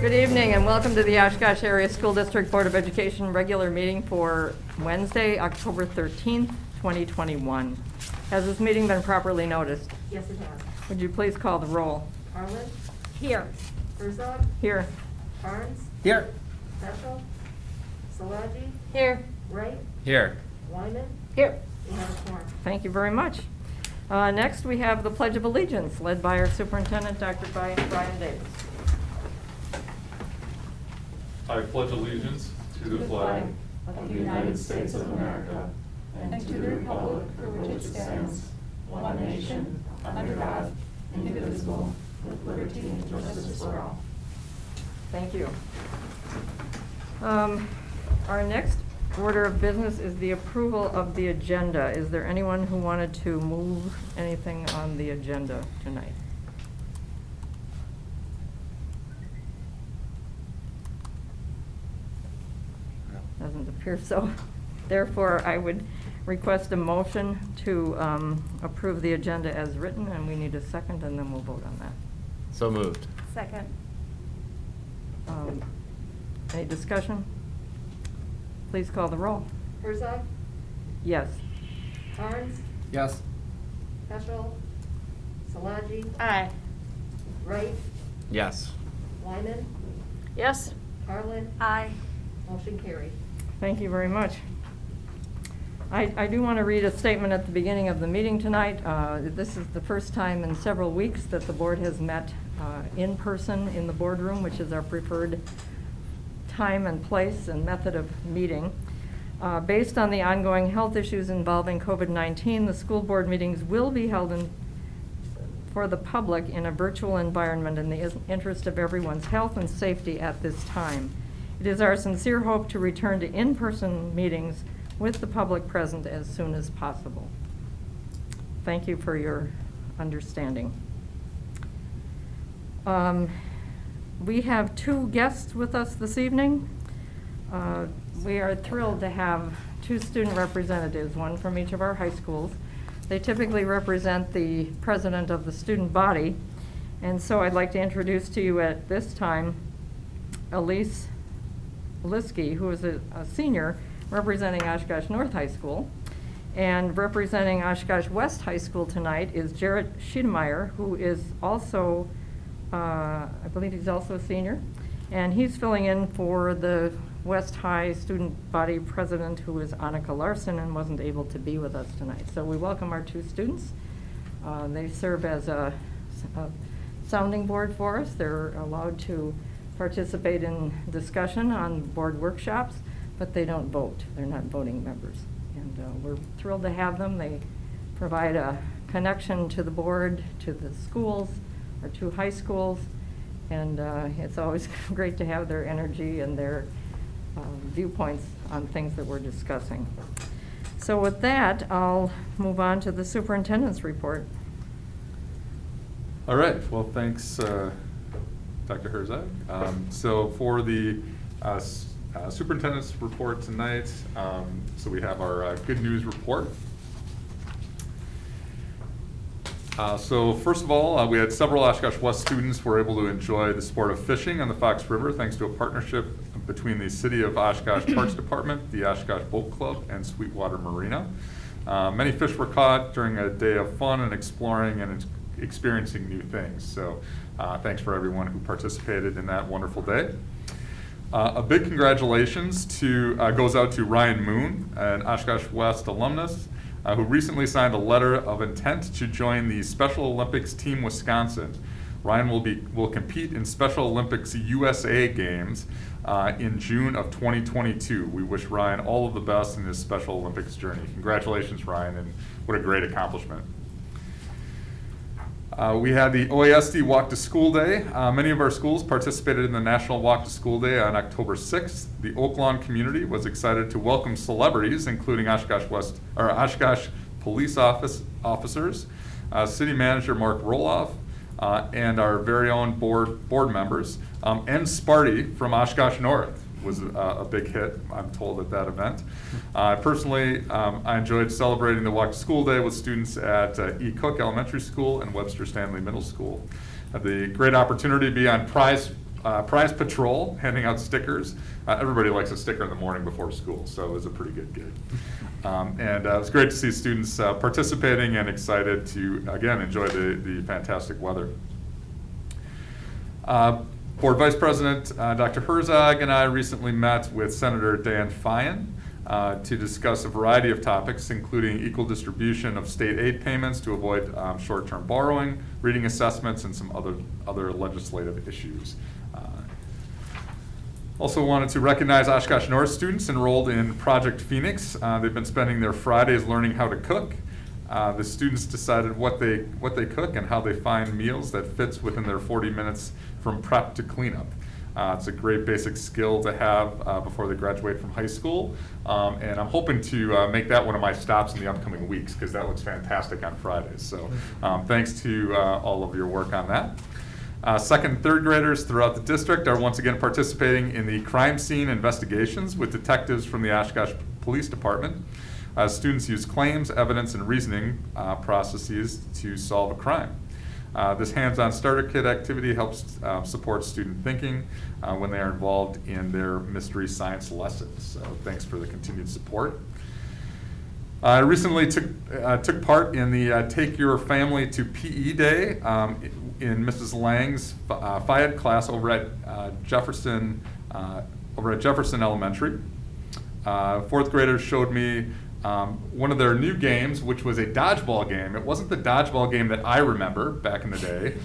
Good evening and welcome to the Oshkosh Area School District Board of Education regular meeting for Wednesday, October 13th, 2021. Has this meeting been properly noticed? Yes, it has. Would you please call the roll? Harlan? Here. Herzog? Here. Barnes? Here. Peschel? Szilagyi? Here. Wright? Here. Wyman? Here. We have a quorum. Thank you very much. Next, we have the Pledge of Allegiance, led by our Superintendent, Dr. Brian Davis. I pledge allegiance to the flag of the United States of America and to the republic for which it stands, one nation, under God, indivisible, with liberty and justice for all. Thank you. Our next order of business is the approval of the agenda. Is there anyone who wanted to move anything on the agenda tonight? Doesn't appear so. Therefore, I would request a motion to approve the agenda as written, and we need a second, and then we'll vote on that. So moved. Second. Any discussion? Please call the roll. Herzog? Yes. Barnes? Yes. Peschel? Szilagyi? Aye. Wright? Yes. Wyman? Yes. Harlan? Aye. Motion carried. Thank you very much. I do want to read a statement at the beginning of the meeting tonight. This is the first time in several weeks that the board has met in person in the boardroom, which is our preferred time and place and method of meeting. Based on the ongoing health issues involving COVID-19, the school board meetings will be held for the public in a virtual environment in the interest of everyone's health and safety at this time. It is our sincere hope to return to in-person meetings with the public present as soon as possible. Thank you for your understanding. We have two guests with us this evening. We are thrilled to have two student representatives, one from each of our high schools. They typically represent the president of the student body, and so I'd like to introduce to you at this time Elise Liskey, who is a senior representing Oshkosh North High School. And representing Oshkosh West High School tonight is Jarrett Schiedemeyer, who is also, I believe he's also a senior. And he's filling in for the West High student body president, who is Annika Larson and wasn't able to be with us tonight. So we welcome our two students. They serve as a sounding board for us. They're allowed to participate in discussion on board workshops, but they don't vote. They're not voting members. And we're thrilled to have them. They provide a connection to the board, to the schools, our two high schools, and it's always great to have their energy and their viewpoints on things that we're discussing. So with that, I'll move on to the superintendent's report. All right, well, thanks, Dr. Herzog. So for the superintendent's report tonight, so we have our good news report. So first of all, we had several Oshkosh West students who were able to enjoy the sport of fishing on the Fox River thanks to a partnership between the City of Oshkosh Parks Department, the Oshkosh Boat Club, and Sweetwater Marina. Many fish were caught during a day of fun and exploring and experiencing new things. So thanks for everyone who participated in that wonderful day. A big congratulations goes out to Ryan Moon, an Oshkosh West alumnus, who recently signed a letter of intent to join the Special Olympics Team Wisconsin. Ryan will compete in Special Olympics USA Games in June of 2022. We wish Ryan all of the best in his Special Olympics journey. Congratulations, Ryan, and what a great accomplishment. We had the OASD Walk to School Day. Many of our schools participated in the National Walk to School Day on October 6th. The Oak Lawn community was excited to welcome celebrities, including Oshkosh police officers, City Manager Mark Roloff, and our very own board members, and Sparty from Oshkosh North. was a big hit, I'm told, at that event. Personally, I enjoyed celebrating the Walk to School Day with students at E. Cook Elementary School and Webster Stanley Middle School. Had the great opportunity to be on prize patrol, handing out stickers. Everybody likes a sticker in the morning before school, so it was a pretty good gig. And it was great to see students participating and excited to, again, enjoy the fantastic weather. Board Vice President Dr. Herzog and I recently met with Senator Dan Fyan to discuss a variety of topics, including equal distribution of state aid payments to avoid short-term borrowing, reading assessments, and some other legislative issues. Also wanted to recognize Oshkosh North students enrolled in Project Phoenix. They've been spending their Fridays learning how to cook. The students decided what they cook and how they find meals that fits within their 40 minutes from prep to cleanup. It's a great basic skill to have before they graduate from high school. And I'm hoping to make that one of my stops in the upcoming weeks, because that looks fantastic on Fridays. So thanks to all of your work on that. Second and third graders throughout the district are once again participating in the crime scene investigations with detectives from the Oshkosh Police Department. Students use claims, evidence, and reasoning processes to solve a crime. This hands-on starter kit activity helps support student thinking when they are involved in their mystery science lessons. So thanks for the continued support. I recently took part in the Take Your Family to PE Day in Mrs. Lang's Phi-Ed class over at Jefferson Elementary. Fourth graders showed me one of their new games, which was a dodgeball game. It wasn't the dodgeball game that I remember back in the day,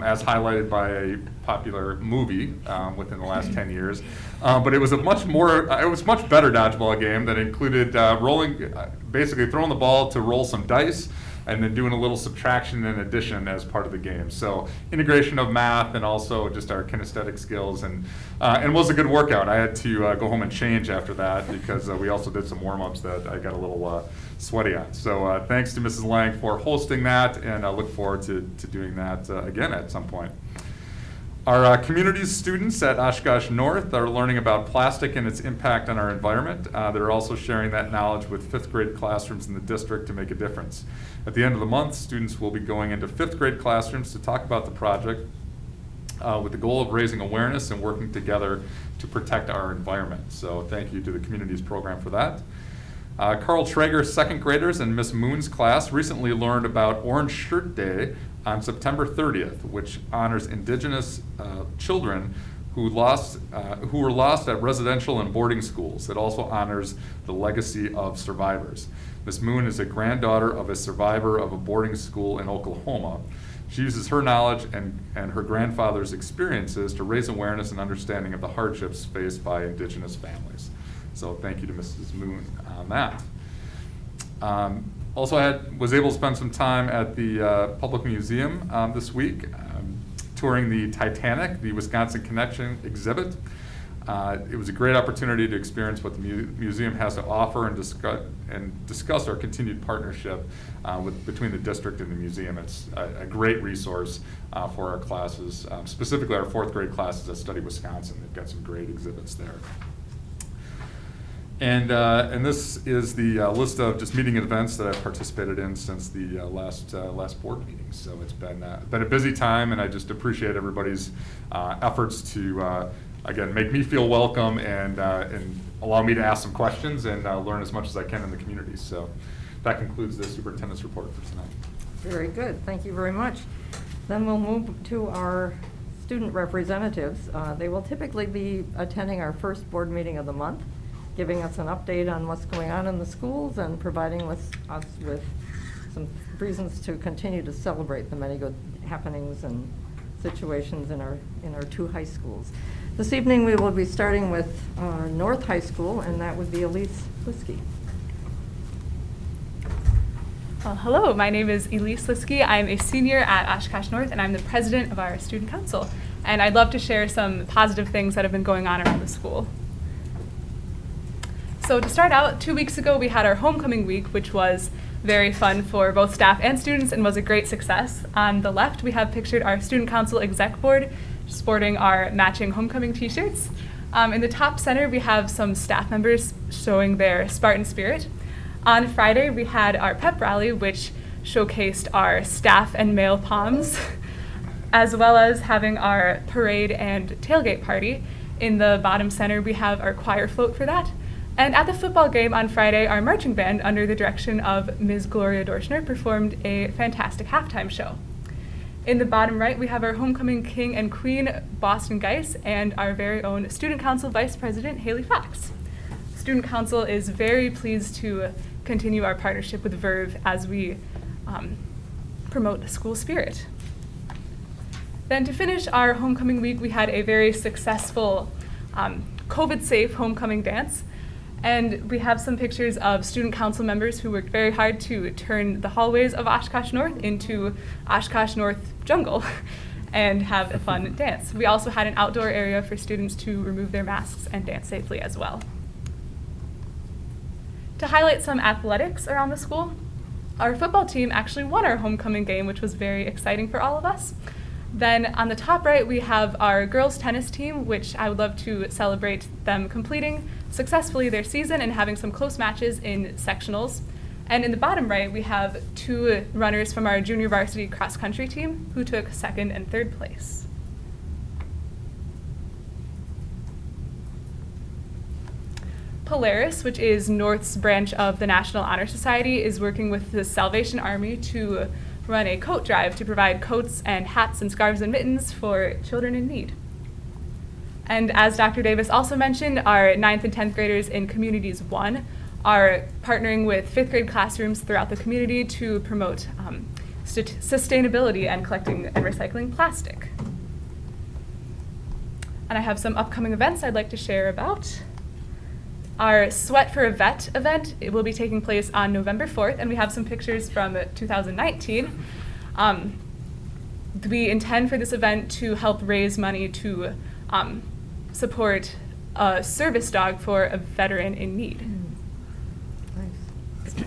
as highlighted by a popular movie within the last 10 years. But it was it was much better dodgeball game that included basically throwing the ball to roll some dice, and then doing a little subtraction and addition as part of the game. So integration of math and also just our kinesthetic skills, and was a good workout. I had to go home and change after that, because we also did some warm-ups that I got a little sweaty on. So thanks to Mrs. Lang for hosting that, and I look forward to doing that again at some point. Our communities students at Oshkosh North are learning about plastic and its impact on our environment. They're also sharing that knowledge with fifth grade classrooms in the district to make a difference. At the end of the month, students will be going into fifth grade classrooms to talk about the project with the goal of raising awareness and working together to protect our environment. So thank you to the communities program for that. Carl Traeger's second graders in Miss Moon's class recently learned about Orange Shirt Day on September 30th, which honors Indigenous children who were lost at residential and boarding schools. It also honors the legacy of survivors. Miss Moon is a granddaughter of a survivor of a boarding school in Oklahoma. She uses her knowledge and her grandfather's experiences to raise awareness and understanding of the hardships faced by Indigenous families. So thank you to Mrs. Moon on that. Also was able to spend some time at the Public Museum this week, touring the Titanic, the Wisconsin Connection exhibit. It was a great opportunity to experience what the museum has to offer and discuss our continued partnership between the district and the museum. It's a great resource for our classes, specifically our fourth grade classes that study Wisconsin. They've got some great exhibits there. And this is the list of just meeting and events that I've participated in since the last board meeting. So it's been a busy time, and I just appreciate everybody's efforts to again make me feel welcome and allow me to ask some questions and learn as much as I can in the community. So that concludes the superintendent's report for tonight. Very good. Thank you very much. Then we'll move to our student representatives. They will typically be attending our first board meeting of the month, giving us an update on what's going on in the schools and providing us with some reasons to continue to celebrate the many good happenings and situations in our two high schools. This evening we will be starting with North High School, and that would be Elise Liskey. Hello, my name is Elise Liskey. I'm a senior at Oshkosh North, and I'm the president of our student council. And I'd love to share some positive things that have been going on around the school. So to start out, 2 weeks ago we had our homecoming week, which was very fun for both staff and students and was a great success. On the left, we have pictured our student council exec board sporting our matching homecoming t-shirts. In the top center, we have some staff members showing their Spartan spirit. On Friday, we had our pep rally, which showcased our staff and male poms, as well as having our parade and tailgate party. In the bottom center, we have our choir float for that. And at the football game on Friday, our marching band, under the direction of Ms. Gloria Dorschner, performed a fantastic halftime show. In the bottom right, we have our homecoming king and queen, Boston Geis, and our very own Student Council Vice President, Haley Fox. Student Council is very pleased to continue our partnership with Verve as we promote school spirit. Then to finish our homecoming week, we had a very successful COVID-safe homecoming dance. And we have some pictures of student council members who worked very hard to turn the hallways of Oshkosh North into Oshkosh North jungle and have a fun dance. We also had an outdoor area for students to remove their masks and dance safely as well. To highlight some athletics around the school, our football team actually won our homecoming game, which was very exciting for all of us. Then on the top right, we have our girls tennis team, which I would love to celebrate them completing successfully their season and having some close matches in sectionals. And in the bottom right, we have 2 runners from our junior varsity cross country team who took 2nd and 3rd place. Polaris, which is North's branch of the National Honor Society, is working with the Salvation Army to run a coat drive to provide coats and hats and scarves and mittens for children in need. And as Dr. Davis also mentioned, our 9th and 10th graders in Communities 1 are partnering with 5th grade classrooms throughout the community to promote sustainability and collecting and recycling plastic. And I have some upcoming events I'd like to share about. Our Sweat for a Vet event, it will be taking place on November 4th, and we have some pictures from 2019. We intend for this event to help raise money to support a service dog for a veteran in need. Nice.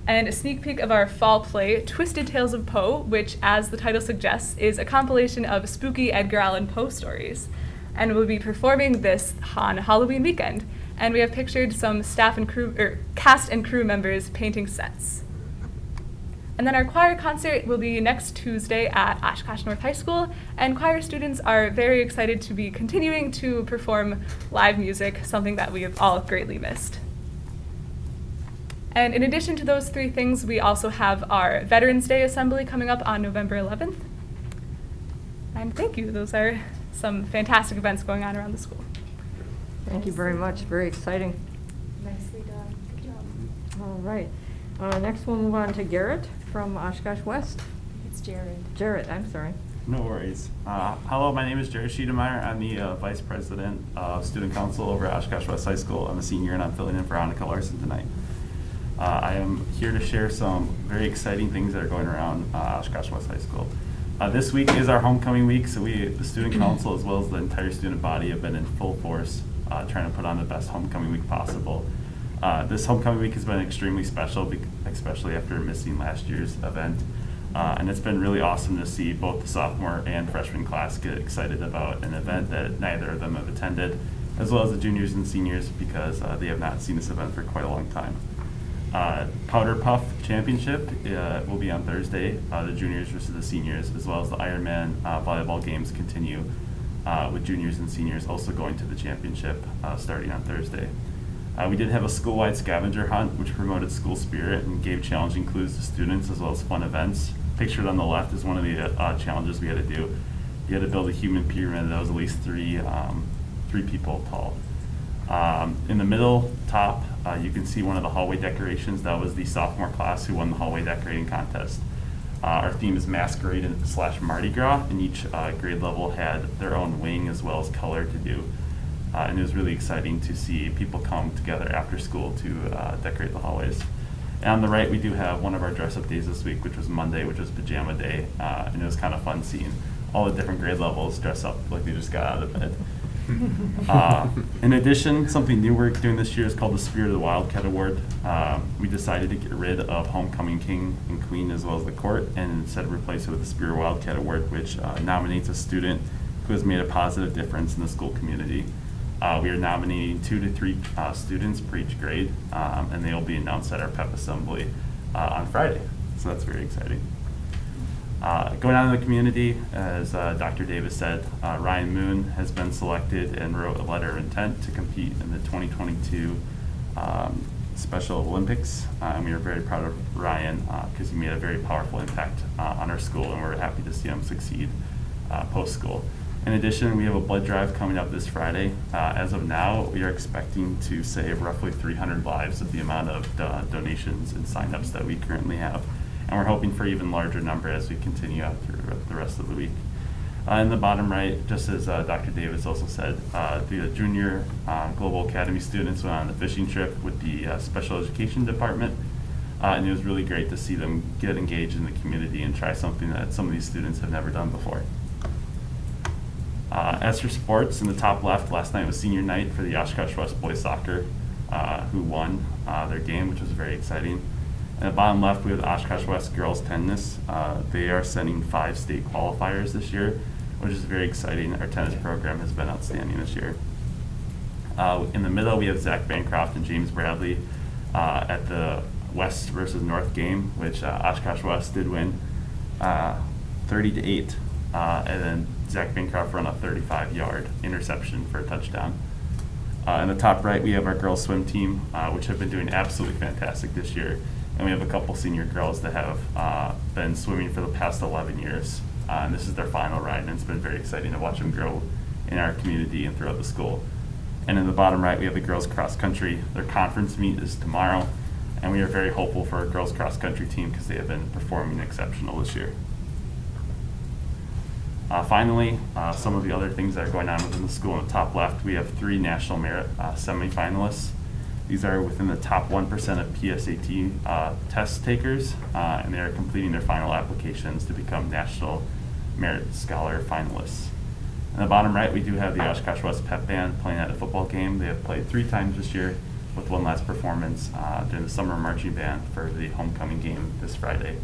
And a sneak peek of our fall play, Twisted Tales of Poe, which, as the title suggests, is a compilation of spooky Edgar Allan Poe stories. And we'll be performing this on Halloween weekend. And we have pictured some staff and crew, cast and crew members painting sets. And then our choir concert will be next Tuesday at Oshkosh North High School, and choir students are very excited to be continuing to perform live music, something that we have all greatly missed. And in addition to those 3 things, we also have our Veterans Day Assembly coming up on November 11th. And thank you, those are some fantastic events going on around the school. Thank you very much. Very exciting. Nicely done. Good job. All right. Next we'll move on to Garrett from Oshkosh West. It's Jared. Jarrett, I'm sorry. No worries. Hello, my name is Jared Schiedemeyer. I'm the Vice President of Student Council over at Oshkosh West High School. I'm a senior and I'm filling in for Annika Larson tonight. I am here to share some very exciting things that are going around Oshkosh West High School. This week is our homecoming week, so the Student Council as well as the entire student body have been in full force trying to put on the best homecoming week possible. This homecoming week has been extremely special, especially after missing last year's event. And it's been really awesome to see both the sophomore and freshman class get excited about an event that neither of them have attended, as well as the juniors and seniors, because they have not seen this event for quite a long time. Powder Puff Championship will be on Thursday, the juniors versus the seniors, as well as the Ironman volleyball games continue with juniors and seniors also going to the championship starting on Thursday. We did have a school-wide scavenger hunt which promoted school spirit and gave challenging clues to students as well as fun events. Pictured on the left is one of the challenges we had to do. You had to build a human pyramid that was at least three people tall. In the middle top, you can see one of the hallway decorations. That was the sophomore class who won the hallway decorating contest. Our theme is Masquerade / Mardi Gras, and each grade level had their own wing as well as color to do. And it was really exciting to see people come together after school to decorate the hallways. And on the right, we do have one of our dress-up days this week, which was Monday, which was Pajama Day. And it was kind of fun seeing all the different grade levels dress up like they just got out of bed. In addition, something new we're doing this year is called the Spirit of the Wildcat Award. We decided to get rid of Homecoming King and Queen as well as the court, and instead replace it with the Spirit of the Wildcat Award, which nominates a student who has made a positive difference in the school community. We are nominating 2 to 3 students per each grade, and they will be announced at our PEP assembly on Friday. So that's very exciting. Going on in the community, as Dr. Davis said, Ryan Moon has been selected and wrote a letter of intent to compete in the 2022 Special Olympics. And we are very proud of Ryan because he made a very powerful impact on our school, and we're happy to see him succeed post-school. In addition, we have a blood drive coming up this Friday. As of now, we are expecting to save roughly 300 lives with the amount of donations and signups that we currently have. And we're hoping for even larger number as we continue out through the rest of the week. In the bottom right, just as Dr. Davis also said, the junior Global Academy students went on a fishing trip with the Special Education Department. And it was really great to see them get engaged in the community and try something that some of these students have never done before. As for sports, in the top left, last night was senior night for the Oshkosh West boys soccer, who won their game, which was very exciting. In the bottom left, we have the Oshkosh West girls tennis. They are sending 5 state qualifiers this year, which is very exciting. Our tennis program has been outstanding this year. In the middle, we have Zach Bancroft and James Bradley at the West versus North game, which Oshkosh West did win 30-8. And then Zach Bancroft run a 35-yard interception for a touchdown. In the top right, we have our girls swim team, which have been doing absolutely fantastic this year. And we have a couple senior girls that have been swimming for the past 11 years. And this is their final ride, and it's been very exciting to watch them grow in our community and throughout the school. And in the bottom right, we have the girls cross country. Their conference meet is tomorrow, and we are very hopeful for our girls cross country team because they have been performing exceptional this year. Finally, some of the other things that are going on within the school. In the top left, we have 3 national merit semifinalists. These are within the top 1% of PSAT test takers, and they are completing their final applications to become National Merit Scholar finalists. In the bottom right, we do have the Oshkosh West Pep Band playing at a football game. They have played 3 times this year, with one last performance during the summer marching band for the homecoming game this Friday.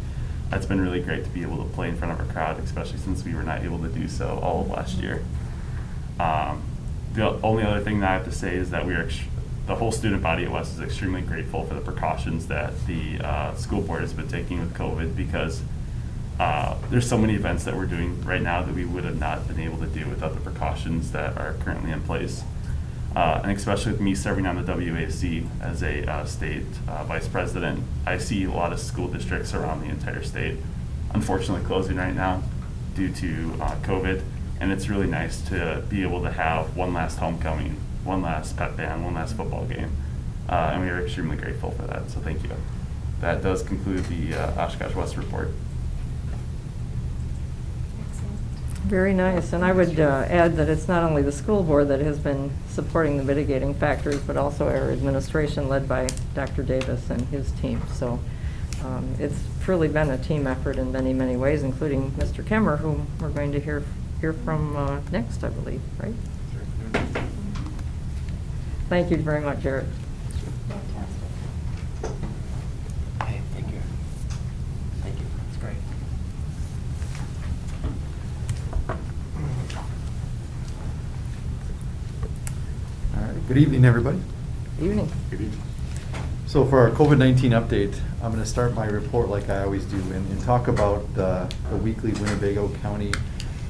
It's been really great to be able to play in front of a crowd, especially since we were not able to do so all of last year. The only other thing that I have to say is that the whole student body at West is extremely grateful for the precautions that the school board has been taking with COVID, because there's so many events that we're doing right now that we would have not been able to do without the precautions that are currently in place. And especially with me serving on the WAC as a state vice president, I see a lot of school districts around the entire state unfortunately closing right now due to COVID. And it's really nice to be able to have one last homecoming, one last pep band, one last football game. And we are extremely grateful for that, so thank you. That does conclude the Oshkosh West report. Very nice, and I would add that it's not only the school board that has been supporting the mitigating factors, but also our administration led by Dr. Davis and his team. So it's truly been a team effort in many, many ways, including Mr. Kemmer, whom we're going to hear from next, I believe, right? Thank you very much, Eric. Hey, thank you. Thank you. That's great. All right, good evening, everybody. Evening. Good evening. So for our COVID-19 update, I'm going to start my report like I always do and talk about the weekly Winnebago County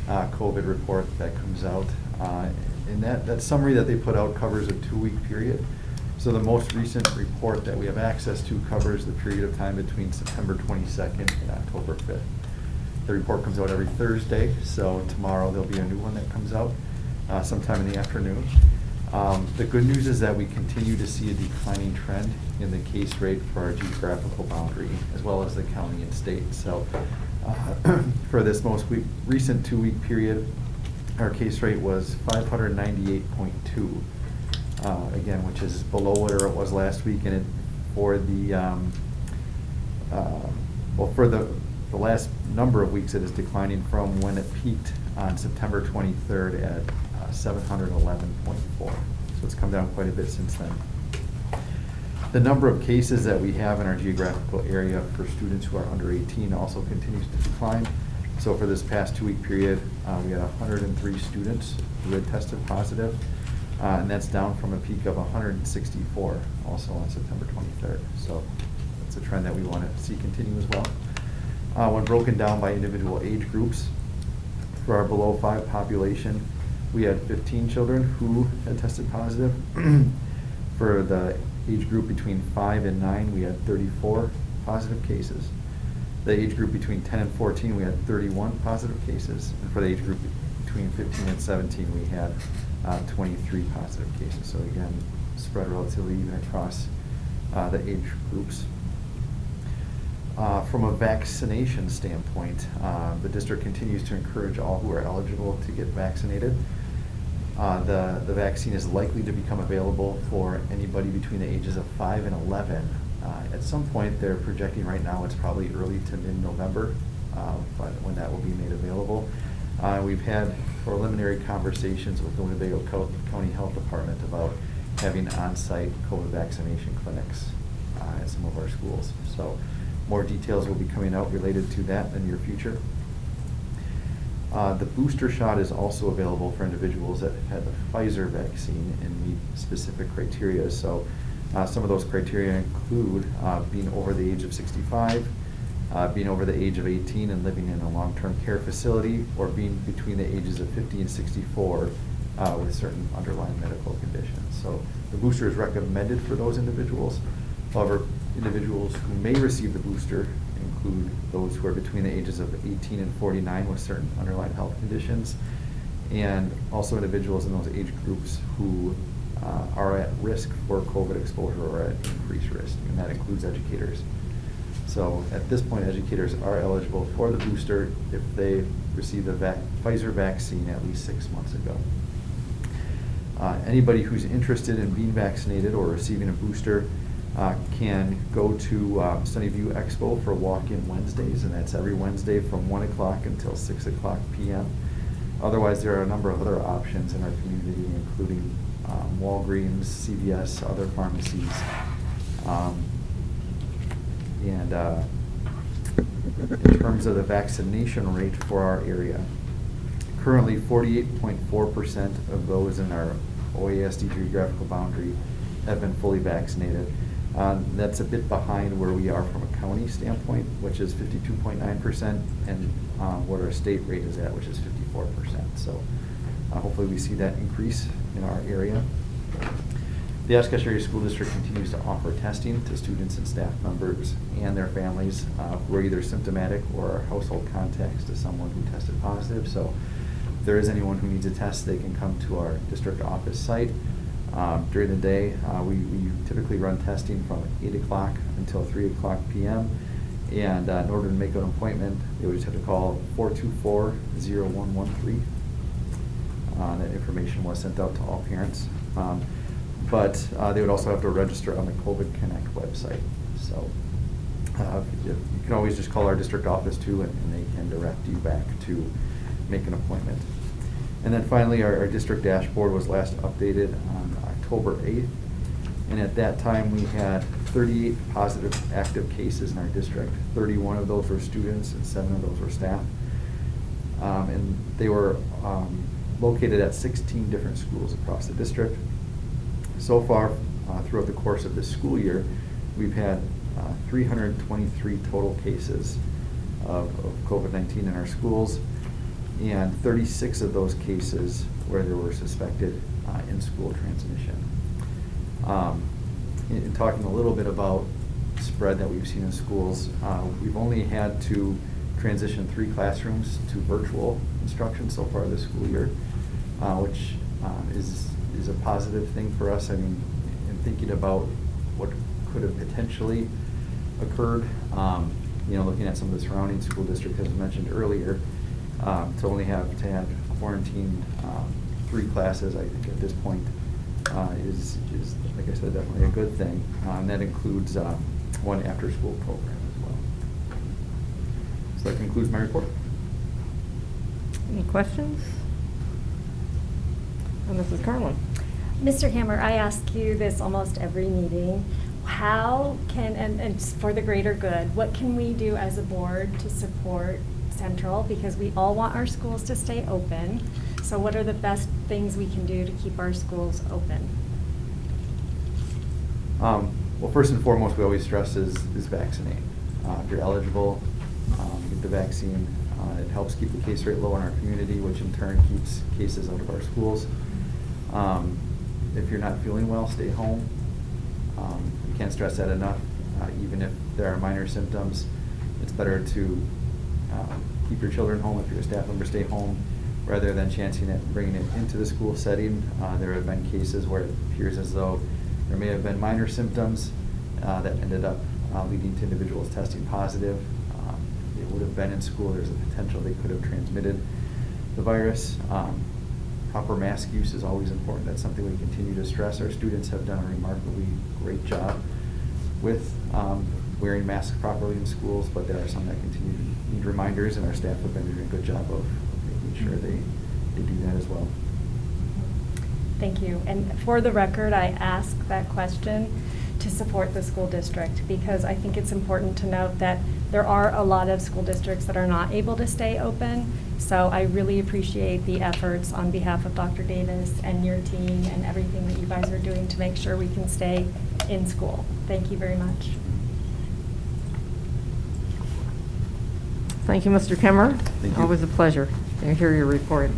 COVID report that comes out. And that summary that they put out covers a 2-week period. So the most recent report that we have access to covers the period of time between September 22nd and October 5th. The report comes out every Thursday, so tomorrow there'll be a new one that comes out sometime in the afternoon. The good news is that we continue to see a declining trend in the case rate for our geographical boundary, as well as the county and state. So for this most recent 2-week period, our case rate was 598.2, again, which is below what it was last week. And for the the last number of weeks, it is declining from when it peaked on September 23rd at 711.4. So it's come down quite a bit since then. The number of cases that we have in our geographical area for students who are under 18 also continues to decline. So for this past 2-week period, we had 103 students who had tested positive, and that's down from a peak of 164 also on September 23rd. So that's a trend that we want to see continue as well. When broken down by individual age groups, for our below 5 population, we had 15 children who had tested positive. For the age group between 5 and 9, we had 34 positive cases. The age group between 10 and 14, we had 31 positive cases. And for the age group between 15 and 17, we had 23 positive cases. So again, spread relatively even across the age groups. From a vaccination standpoint, the district continues to encourage all who are eligible to get vaccinated. The vaccine is likely to become available for anybody between the ages of 5 and 11. At some point, they're projecting right now it's probably early to mid-November, but when that will be made available. We've had preliminary conversations with the Winnebago County Health Department about having on-site COVID vaccination clinics at some of our schools. So more details will be coming out related to that in the near future. The booster shot is also available for individuals that have had the Pfizer vaccine and meet specific criteria. So some of those criteria include being over the age of 65, being over the age of 18 and living in a long-term care facility, or being between the ages of 50 and 64 with certain underlying medical conditions. So the booster is recommended for those individuals. However, individuals who may receive the booster include those who are between the ages of 18 and 49 with certain underlying health conditions, and also individuals in those age groups who are at risk for COVID exposure or at increased risk, and that includes educators. So at this point, educators are eligible for the booster if they received the Pfizer vaccine at least 6 months ago. Anybody who's interested in being vaccinated or receiving a booster can go to Sunnyview Expo for walk-in Wednesdays, and that's every Wednesday from 1 o'clock until 6 o'clock p.m. Otherwise, there are a number of other options in our community, including Walgreens, CVS, other pharmacies. And in terms of the vaccination rate for our area, currently 48.4% of those in our OASD geographical boundary have been fully vaccinated. That's a bit behind where we are from a county standpoint, which is 52.9%, and what our state rate is at, which is 54%. So hopefully we see that increase in our area. The Oshkosh Area School District continues to offer testing to students and staff members and their families who are either symptomatic or are household contacts to someone who tested positive. So if there is anyone who needs a test, they can come to our district office site. During the day, we typically run testing from 8 o'clock until 3 o'clock p.m. And in order to make an appointment, they would just have to call 424-0113. That information was sent out to all parents. But they would also have to register on the COVID Connect website. So you can always just call our district office too, and they can direct you back to make an appointment. And then finally, our district dashboard was last updated on October 8th. And at that time, we had 38 positive active cases in our district. 31 of those were students and 7 of those were staff. And they were located at 16 different schools across the district. So far, throughout the course of this school year, we've had 323 total cases of COVID-19 in our schools, and 36 of those cases where there were suspected in-school transmission. In talking a little bit about spread that we've seen in schools, we've only had to transition 3 classrooms to virtual instruction so far this school year, which is a positive thing for us. I mean, in thinking about what could have potentially occurred, looking at some of the surrounding school districts, as mentioned earlier, to only have quarantined 3 classes, I think at this point is, like I said, definitely a good thing. And that includes 1 after-school program as well. So that concludes my report. Any questions? And Mrs. Carlin. Mr. Hammer, I ask you this almost every meeting. How can, and for the greater good, what can we do as a board to support central because we all want our schools to stay open. So what are the best things we can do to keep our schools open? Well, first and foremost, we always stress is vaccinate. If you're eligible, get the vaccine. It helps keep the case rate low in our community, which in turn keeps cases out of our schools. If you're not feeling well, stay home. We can't stress that enough. Even if there are minor symptoms, it's better to keep your children home. If you're a staff member, stay home, rather than chancing it and bringing it into the school setting. There have been cases where it appears as though there may have been minor symptoms that ended up leading to individuals testing positive. They would have been in school. There's a potential they could have transmitted the virus. Proper mask use is always important. That's something we continue to stress. Our students have done a remarkably great job with wearing masks properly in schools, but there are some that continue to need reminders, and our staff have been doing a good job of making sure they do that as well. Thank you. And for the record, I ask that question to support the school district because I think it's important to note that there are a lot of school districts that are not able to stay open. So I really appreciate the efforts on behalf of Dr. Davis and your team and everything that you guys are doing to make sure we can stay in school. Thank you very much. Thank you, Mr. Kemmer. Thank you. Always a pleasure to hear your report.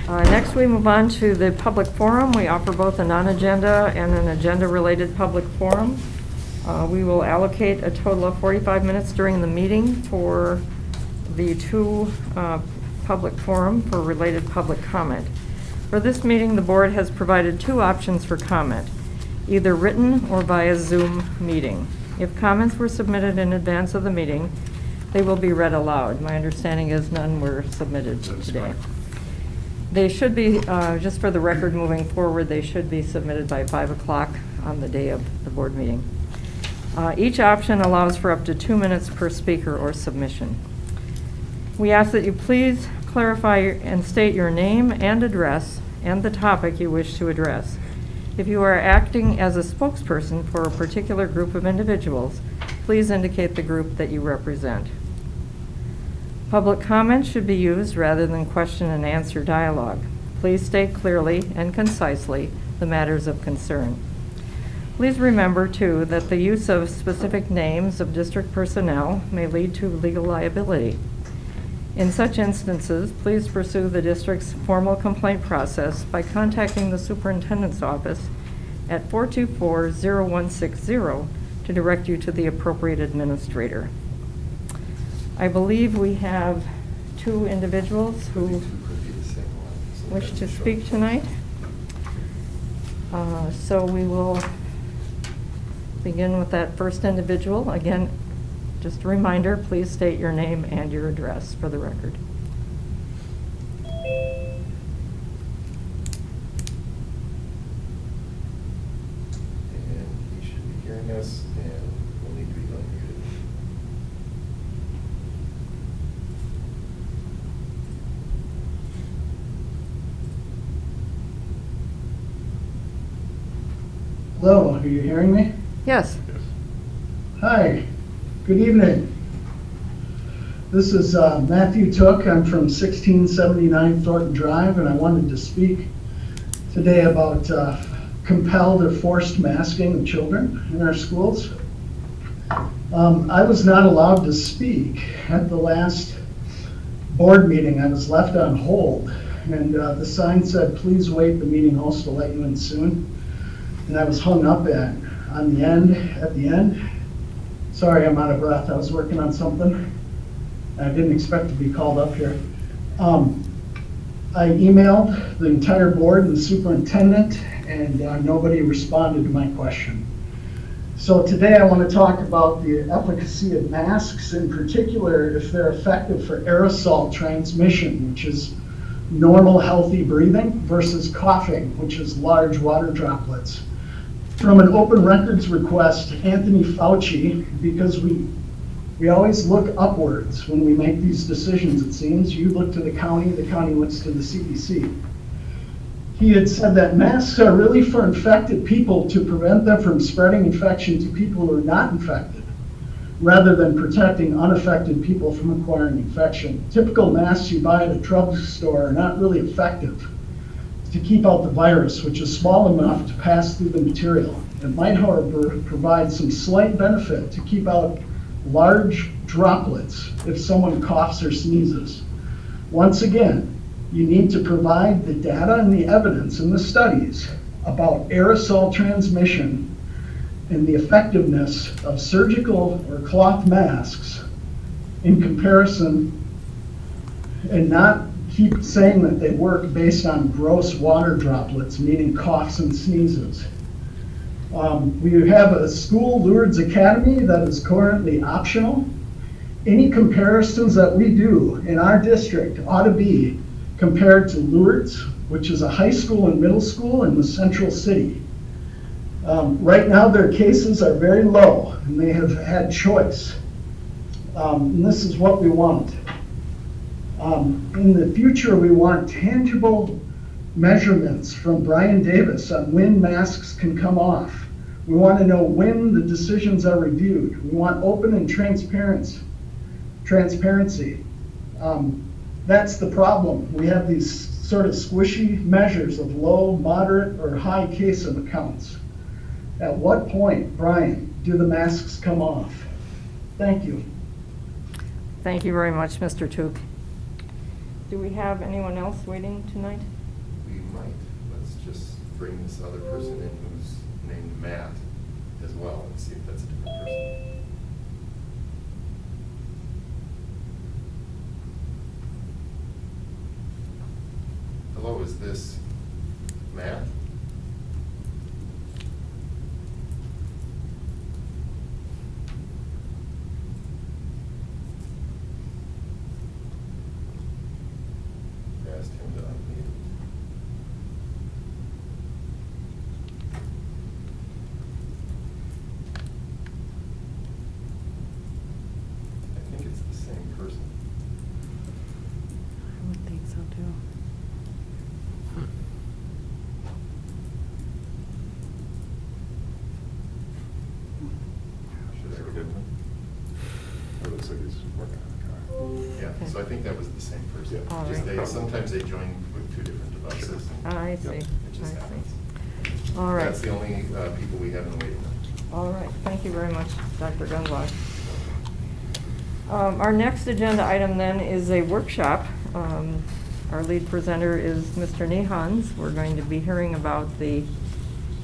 Next, we move on to the public forum. We offer both a non-agenda and an agenda-related public forum. We will allocate a total of 45 minutes during the meeting for the two public forum for related public comment. For this meeting, the board has provided two options for comment, either written or via Zoom meeting. If comments were submitted in advance of the meeting, they will be read aloud. My understanding is none were submitted today. They should be, just for the record moving forward, they should be submitted by 5 o'clock on the day of the board meeting. Each option allows for up to 2 minutes per speaker or submission. We ask that you please clarify and state your name and address and the topic you wish to address. If you are acting as a spokesperson for a particular group of individuals, please indicate the group that you represent. Public comment should be used rather than question and answer dialogue. Please state clearly and concisely the matters of concern. Please remember, too, that the use of specific names of district personnel may lead to legal liability. In such instances, please pursue the district's formal complaint process by contacting the superintendent's office at 424-0160 to direct you to the appropriate administrator. I believe we have two individuals who wish to speak tonight. So we will begin with that first individual. Again, just a reminder, please state your name and your address for the record. And he should be hearing us, and will need to be unmuted. Hello, are you hearing me? Yes. Hi, good evening. This is Matthew Took. I'm from 1679 Thornton Drive, and I wanted to speak today about compelled or forced masking of children in our schools. I was not allowed to speak at the last board meeting. I was left on hold, and the sign said, "Please wait, the meeting host will let you in soon." And I was hung up at the end. Sorry, I'm out of breath. I was working on something. I didn't expect to be called up here. I emailed the entire board and the superintendent, and nobody responded to my question. So today I want to talk about the efficacy of masks, in particular if they're effective for aerosol transmission, which is normal, healthy breathing, versus coughing, which is large water droplets. From an open records request, Anthony Fauci, because we always look upwards when we make these decisions, it seems. You look to the county looks to the CDC. He had said that masks are really for infected people to prevent them from spreading infection to people who are not infected. rather than protecting unaffected people from acquiring infection. Typical masks you buy at a drugstore are not really effective to keep out the virus, which is small enough to pass through the material. It might, however, provide some slight benefit to keep out large droplets if someone coughs or sneezes. Once again, you need to provide the data and the evidence in the studies about aerosol transmission and the effectiveness of surgical or cloth masks in comparison, and not keep saying that they work based on gross water droplets, meaning coughs and sneezes. We have a school, Lourdes Academy, that is currently optional. Any comparisons that we do in our district ought to be compared to Lourdes, which is a high school and middle school in the central city. Right now, their cases are very low, and they have had choice. And this is what we want. In the future, we want tangible measurements from Brian Davis on when masks can come off. We want to know when the decisions are reviewed. We want open and transparency. That's the problem. We have these sort of squishy measures of low, moderate, or high case accounts. At what point, Brian, do the masks come off? Thank you. Thank you very much, Mr. Took. Do we have anyone else waiting tonight? We might. Let's just bring this other person in who's named Matt as well and see if that's a different person. Hello, is this Matt? Asked him to unmute. I think it's the same person. I would think so too. Should I give him? It looks like he's working on the car. Yeah, Okay. so I think that was the same person. All Just right. sometimes they join with two different devices. I see. It I just see. happens. All right. That's the only people we have in the waiting room. All right, thank you very much, Dr. Gunzlock. Our next agenda item then is a workshop. Our lead presenter is Mr. Nehans. We're going to be hearing about the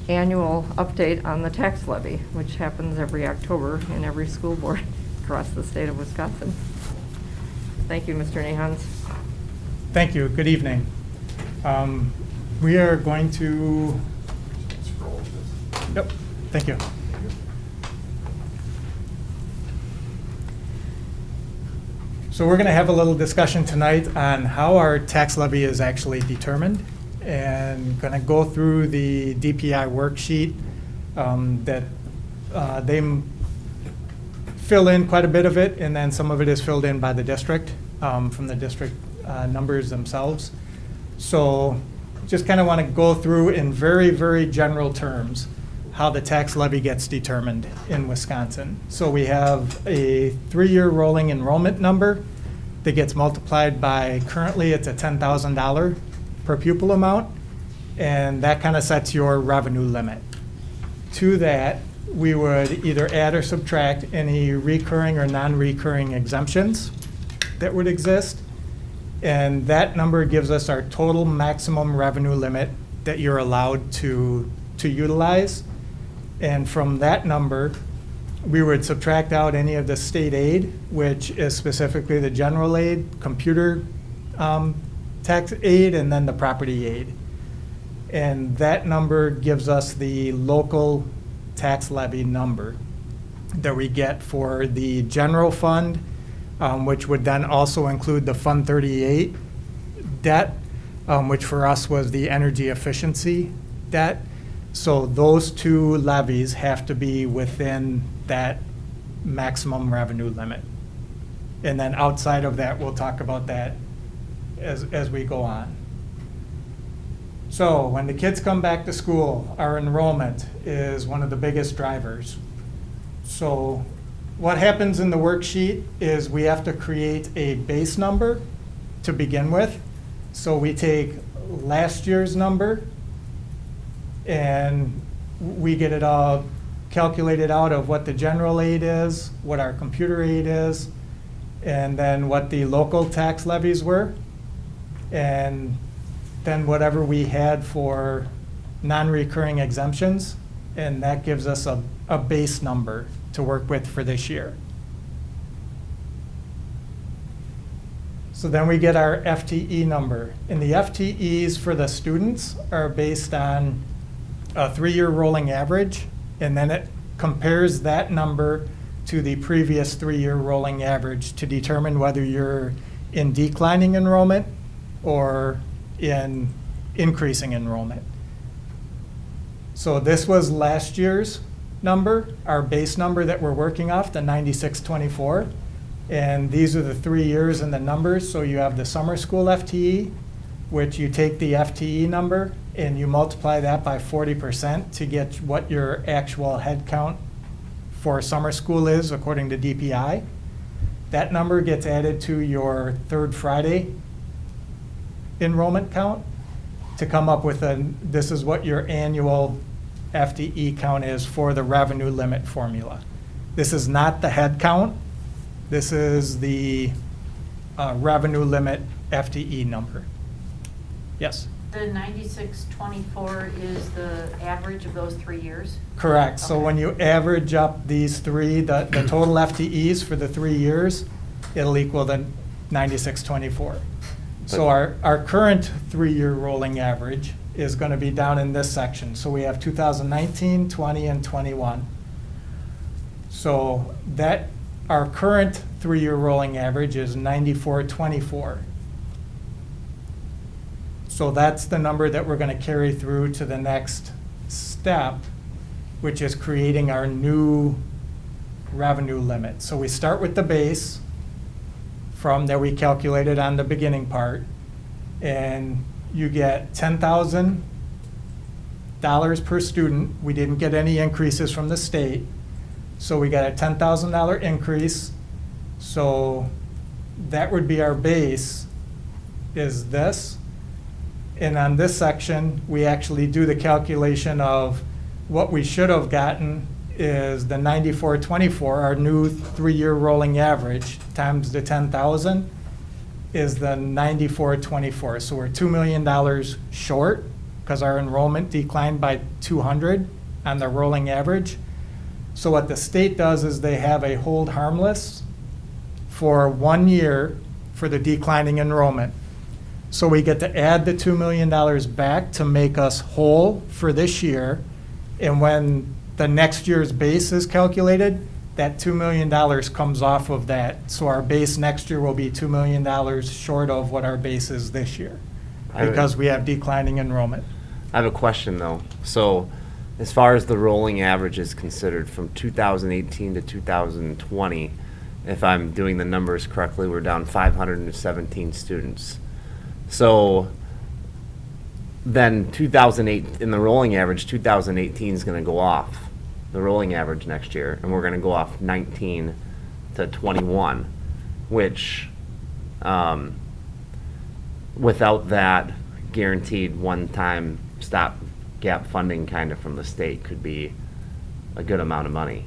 annual update on the tax levy, which happens every October in every school board across the state of Wisconsin. Thank you, Mr. Nehans. Thank you. Good evening. We are going to, Scroll this. yep, thank you. So we're going to have a little discussion tonight on how our tax levy is actually determined, and going to go through the DPI worksheet that they fill in quite a bit of it, and then some of it is filled in by the district from the district numbers themselves. So just kind of want to go through in very, very general terms how the tax levy gets determined in Wisconsin. So we have a 3-year rolling enrollment number that gets multiplied by, currently it's a $10,000 per pupil amount, and that kind of sets your revenue limit. To that, we would either add or subtract any recurring or non-recurring exemptions that would exist, and that number gives us our total maximum revenue limit that you're allowed to utilize. And from that number, we would subtract out any of the state aid, which is specifically the general aid, computer tax aid, and then the property aid. And that number gives us the local tax levy number that we get for the general fund, which would then also include the Fund 38 debt, which for us was the energy efficiency debt. So those two levies have to be within that maximum revenue limit. And then outside of that, we'll talk about that as we go on. So when the kids come back to school, our enrollment is one of the biggest drivers. So what happens in the worksheet is we have to create a base number to begin with. So we take last year's number and we get it all calculated out of what the general aid is, what our computer aid is, and then what the local tax levies were, and then whatever we had for non-recurring exemptions, and that gives us a base number to work with for this year. So then we get our FTE number, and the FTEs for the students are based on a 3-year rolling average, and then it compares that number to the previous 3-year rolling average to determine whether you're in declining enrollment or in increasing enrollment. So this was last year's number, our base number that we're working off, the 9624. And these are the 3 years and the numbers. So you have the summer school FTE, which you take the FTE number and you multiply that by 40% to get what your actual head count for summer school is according to DPI. That number gets added to your third Friday enrollment count to come up with this is what your annual FTE count is for the revenue limit formula. This is not the head count. This is the revenue limit FTE number. Yes? The 9624 is the average of those 3 years? Correct. So Okay. when you average up these three, the total FTEs for the 3 years, it'll equal the 9624. So our current 3-year rolling average is going to be down in this section. So we have 2019, 20, and 21. So that our current 3-year rolling average is 9424. So that's the number that we're going to carry through to the next step, which is creating our new revenue limit. So we start with the base from that we calculated on the beginning part, and you get $10,000 per student. We didn't get any increases from the state, so we got a $10,000 increase. So that would be our base, is this. And on this section, we actually do the calculation of what we should have gotten is the 9424, our new 3-year rolling average, times the 10,000 is the 9424. So we're $2 million short because our enrollment declined by 200 on the rolling average. So what the state does is they have a hold harmless for 1 year for the declining enrollment. So we get to add the $2 million back to make us whole for this year. And when the next year's base is calculated, that $2 million comes off of that. So our base next year will be $2 million short of what our base is this year because we have declining enrollment. I have a question though. So as far as the rolling average is considered from 2018 to 2020, if I'm doing the numbers correctly, we're down 517 students. So then 2008, in the rolling average, 2018 is going to go off the rolling average next year, and we're going to go off 19 to 21, which without that guaranteed one-time stopgap funding kind of from the state could be a good amount of money.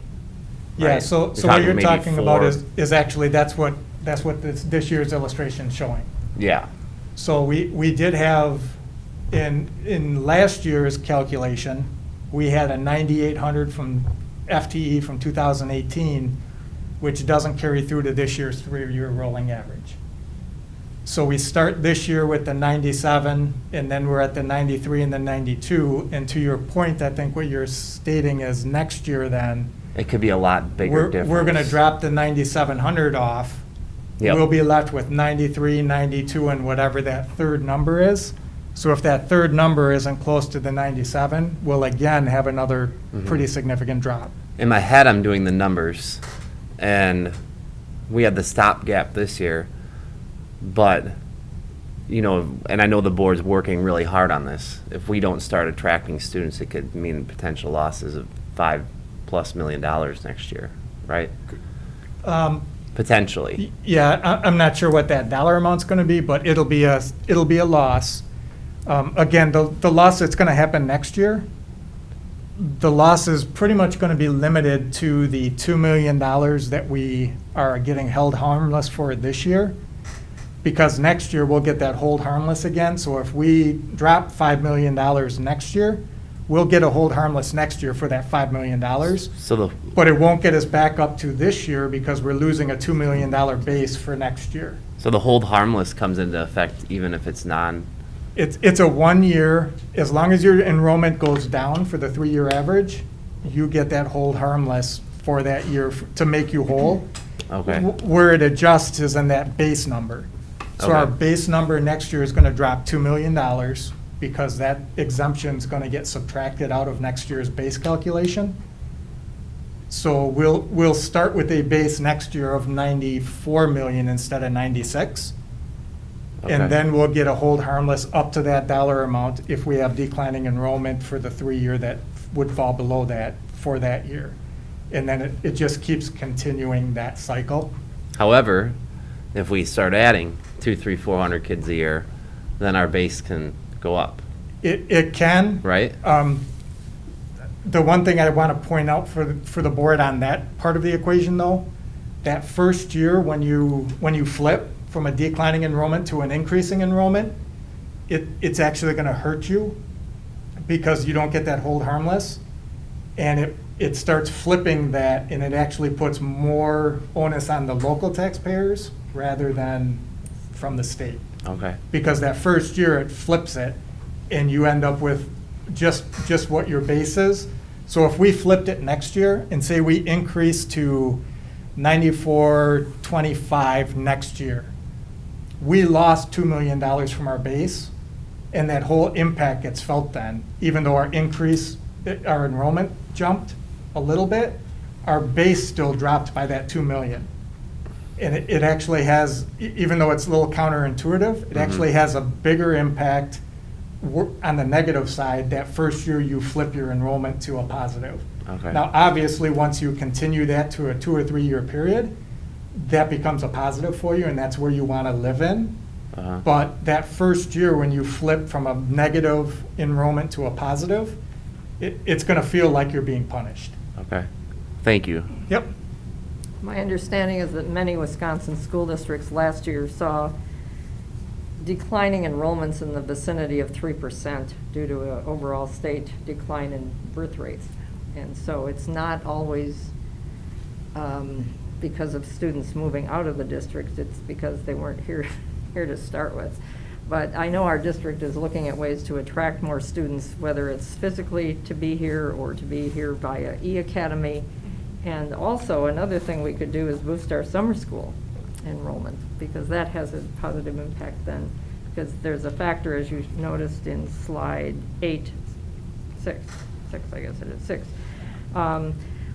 Yeah, right? so what you're talking about is actually that's what this year's illustration is showing. Yeah. So we did have, in last year's calculation, we had a 9,800 from FTE from 2018, which doesn't carry through to this year's 3-year rolling average. So we start this year with the 97, and then we're at the 93 and the 92. And to your point, I think what you're stating is next year then, It could be a lot bigger difference. we're going to drop the 9,700 off. Yep. We'll be left with 93, 92, and whatever that third number is. So if that third number isn't close to the 97, we'll again have another pretty significant drop. In my head, I'm doing the numbers, and we had the stopgap this year, but, you know, and I know the board's working really hard on this. If we don't start attracting students, it could mean potential losses of $5+ million next year, right? Potentially. Yeah, I'm not sure what that dollar amount's going to be, but it'll be a loss. Again, the loss that's going to happen next year, the loss is pretty much going to be limited to the $2 million that we are getting held harmless for this year, because next year we'll get that hold harmless again. So if we drop $5 million next year, we'll get a hold harmless next year for that $5 million. So But it won't get us back up to this year because we're losing a $2 million base for next year. so the hold harmless comes into effect even if it's It's a 1 year, as long as your enrollment goes down for the 3-year average, you get that hold harmless for that year to make you whole. Okay. Where it adjusts is in that base number. So our Okay. base number next year is gonna drop $2 million because that exemption's gonna get subtracted out of next year's base calculation. So we'll start with a base next year of 94 million instead of 96. Okay. And then we'll get a hold harmless up to that dollar amount if we have declining enrollment for the 3-year that would fall below that for that year. And then it just keeps continuing that cycle. However, if we start adding 200, 300, 400 kids a year, then our base can go up, It can. right? The one thing I want to point out for the board on that part of the equation though, that first year when you flip from a declining enrollment to an increasing enrollment, it's actually going to hurt you because you don't get that hold harmless. And it starts flipping that, and it actually puts more onus on the local taxpayers rather than from the state. Okay. Because that first year it flips it, and you end up with just what your base is. So if we flipped it next year and say we increase to 94.25 next year, we lost $2 million from our base, and that whole impact gets felt then. Even though our enrollment jumped a little bit, our base still dropped by that 2 million. And it actually has, even though it's a little counterintuitive, it actually has a bigger impact on the negative side that first year you flip your enrollment to a positive. Okay. Now, obviously, once you continue that to a 2 or 3 year period, that becomes a positive for you, and that's where you want to live in. Uh-huh. But that first year, when you flip from a negative enrollment to a positive, it's going to feel like you're being punished. Okay. Thank you. Yep. My understanding is that many Wisconsin school districts last year saw declining enrollments in the vicinity of 3% due to an overall state decline in birth rates. And so it's not always because of students moving out of the district, it's because they weren't here to start with. But I know our district is looking at ways to attract more students, whether it's physically to be here or to be here via E-Academy. And also, another thing we could do is boost our summer school enrollment, because that has a positive impact then. Because there's a factor, as you noticed in slide 6, I guess it is 6,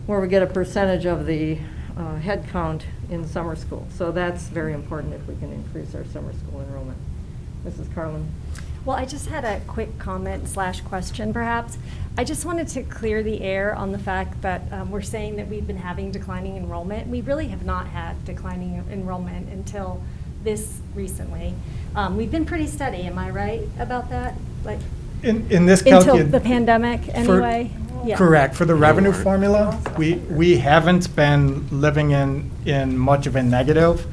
where we get a percentage of the head count in summer school. So that's very important if we can increase our summer school enrollment. Mrs. Carlin? Well, I just had a quick comment / question, perhaps. I just wanted to clear the air on the fact that we're saying that we've been having declining enrollment. We really have not had declining enrollment until this recently. We've been pretty steady, am I right about that? Like In this until calculation. the pandemic, anyway? Yeah. Correct. For the revenue formula, we haven't been living in much of a negative.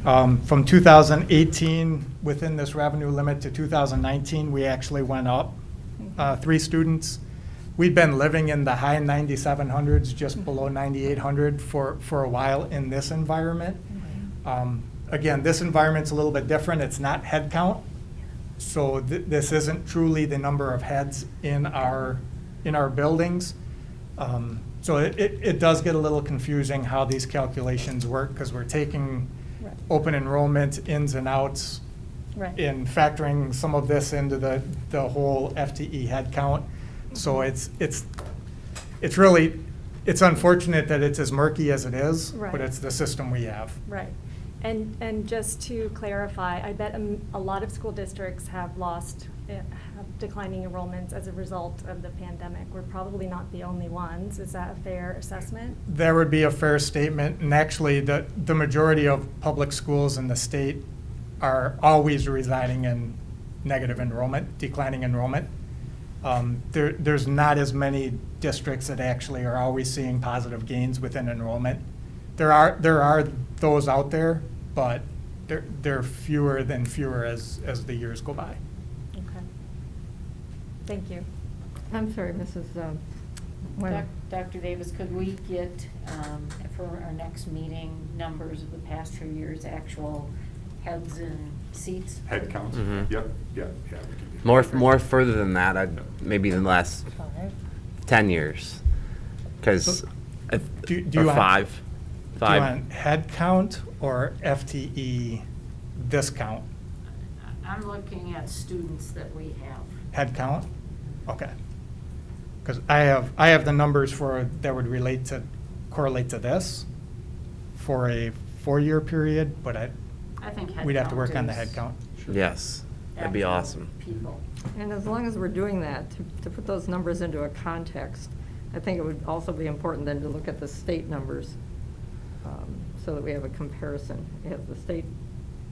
From 2018, within this revenue limit, to 2019, we actually went up 3 students. We've been living in the high 9,700s, just below 9,800 for a while in this environment. Again, this environment's a little bit different. It's not head count. So this isn't truly the number of heads in our buildings. So it does get a little confusing how these calculations work, because we're taking Right. open enrollment ins and outs Right. and factoring some of this into the whole FTE head count. So it's really, it's unfortunate that it's as murky as it is, Right. but it's the system we have. Right. And just to clarify, I bet a lot of school districts have lost, have declining enrollments as a result of the pandemic. We're probably not the only ones. Is that a fair assessment? That would be a fair statement, and actually, the majority of public schools in the state are always residing in negative enrollment, declining enrollment. There's not as many districts that actually are always seeing positive gains within enrollment. There are those out there, but they're fewer than fewer as the years go by. Okay. Thank you. I'm sorry, Mrs. Wenner. Dr. Davis, could we get, for our next meeting, numbers of the past 2 years, actual heads and seats? Head counts? Mhm. Yep, yeah, we can do that. More further than that, maybe in the last 10 years. Because, So, or do you want- five. Do you want head count or FTE discount? I'm looking at students that we have. Head count? Okay. Because I have the numbers that would correlate to this for a 4-year period, but I think head we'd have to count work on the is head count. Yes, that'd be actual awesome. People. And as long as we're doing that, to put those numbers into a context, I think it would also be important then to look at the state numbers, so that we have a comparison. Has the state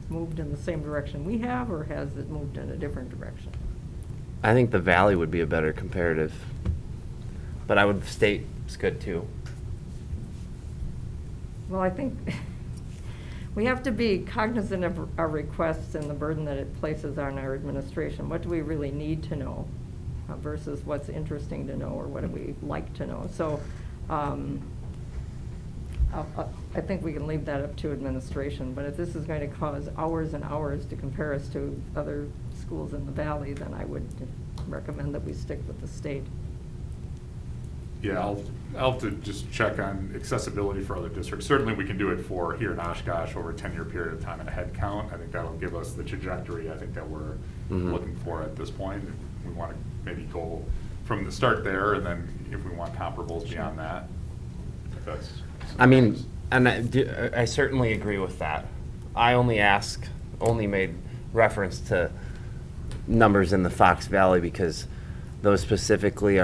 moved in the same direction we have, or has it moved in a different direction? I think the Valley would be a better comparative. But I would, state's good too. Well, I think we have to be cognizant of our requests and the burden that it places on our administration. What do we really need to know versus what's interesting to know, or what do we like to know? So I think we can leave that up to administration, but if this is going to cause hours and hours to compare us to other schools in the Valley, then I would recommend that we stick with the state. Yeah, I'll have to just check on accessibility for other districts. Certainly, we can do it for here in Oshkosh over a 10-year period of time and a head count. I think that'll give us the trajectory I think that we're Mhm. looking for at this point. We want to maybe go from the start there, and then if we want comparables beyond that, if that's. I mean, and I certainly agree with that. I only made reference to numbers in the Fox Valley because those specifically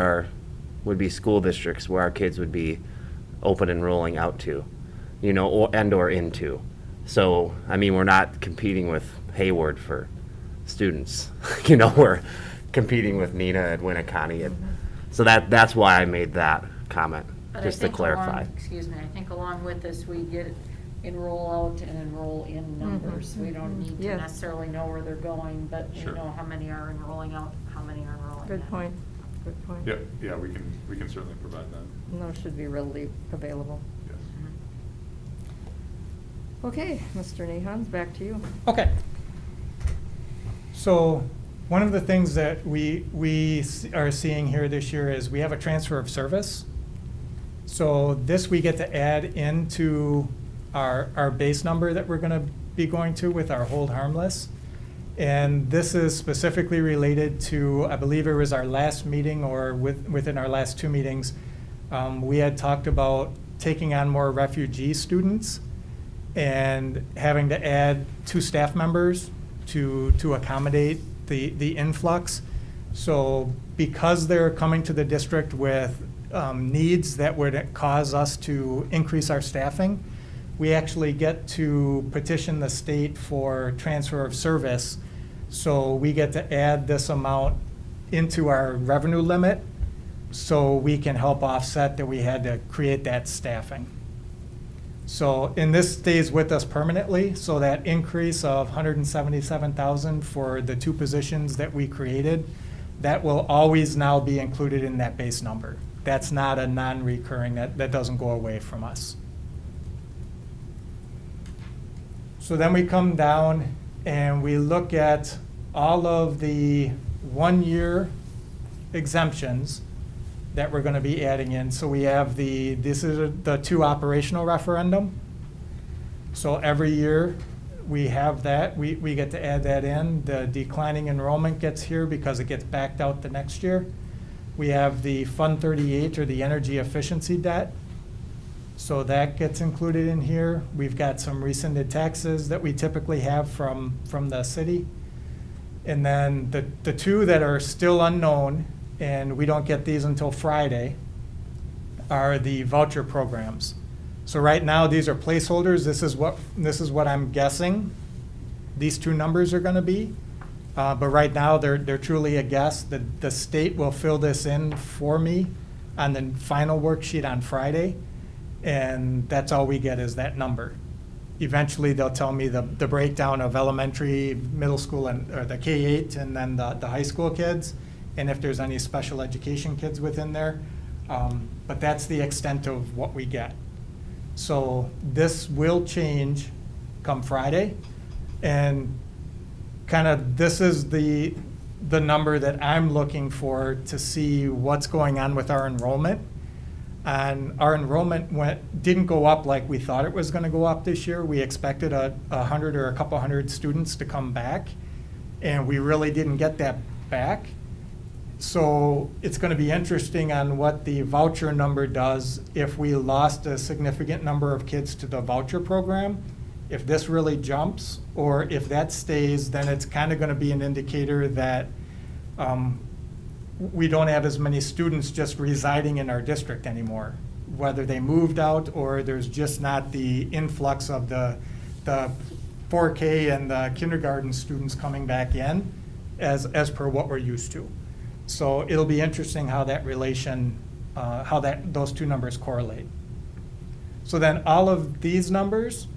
would be school districts where our kids would be open enrolling out to, or into. So, I mean, we're not competing with Hayward for students. We're competing with Neenah and Winneconne. So that's why I made that comment, But just I to think clarify. I think along with this, we get enroll out and enroll in numbers. We don't need to Yes. necessarily know where they're going, but we Sure. know how many are enrolling out, how many are enrolling in. Good point, good point. Yeah, we can certainly provide that. And those should be readily available. Yes. Okay, Mr. Nahans, back to you. Okay. So one of the things that we are seeing here this year is we have a transfer of service. So this we get to add into our base number that we're going to be going to with our hold harmless. And this is specifically related to, I believe it was our last meeting or within our last 2 meetings, we had talked about taking on more refugee students and having to add 2 staff members to accommodate the influx. So because they're coming to the district with needs that would cause us to increase our staffing, we actually get to petition the state for transfer of service. So we get to add this amount into our revenue limit so we can help offset that we had to create that staffing. So, and this stays with us permanently, so that increase of $177,000 for the 2 positions that we created, that will always now be included in that base number. That's not a non-recurring, that doesn't go away from us. So then we come down and we look at all of the 1-year exemptions that we're going to be adding in. So we have this is the 2 operational referendum. So every year we have that, we get to add that in. The declining enrollment gets here because it gets backed out the next year. We have the Fund 38 or the energy efficiency debt. So that gets included in here. We've got some rescinded taxes that we typically have from the city. And then the two that are still unknown, and we don't get these until Friday, are the voucher programs. So right now, these are placeholders. This is what I'm guessing these two numbers are gonna be. But right now, they're truly a guess. The state will fill this in for me on the final worksheet on Friday, and that's all we get is that number. Eventually, they'll tell me the breakdown of elementary, middle school, or the K-8, and then the high school kids, and if there's any special education kids within there. But that's the extent of what we get. So this will change come Friday, and kind of this is the number that I'm looking for to see what's going on with our enrollment. And our enrollment didn't go up like we thought it was going to go up this year. We expected 100 or a couple hundred students to come back, and we really didn't get that back. So it's going to be interesting on what the voucher number does if we lost a significant number of kids to the voucher program. If this really jumps, or if that stays, then it's kind of going to be an indicator that we don't have as many students just residing in our district anymore, whether they moved out or there's just not the influx of the 4K and the kindergarten students coming back in as per what we're used to. So it'll be interesting how that relation, those two numbers correlate. So then all of these numbers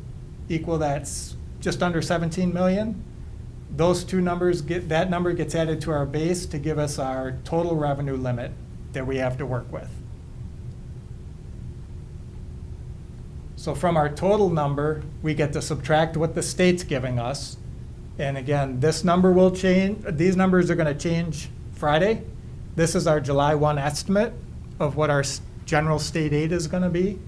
equal that's just under 17 million. Those two numbers, that number gets added to our base to give us our total revenue limit that we have to work with. So from our total number, we get to subtract what the state's giving us. And again, this number will change. These numbers are going to change Friday. This is our July 1 estimate of what our general state aid is going to be.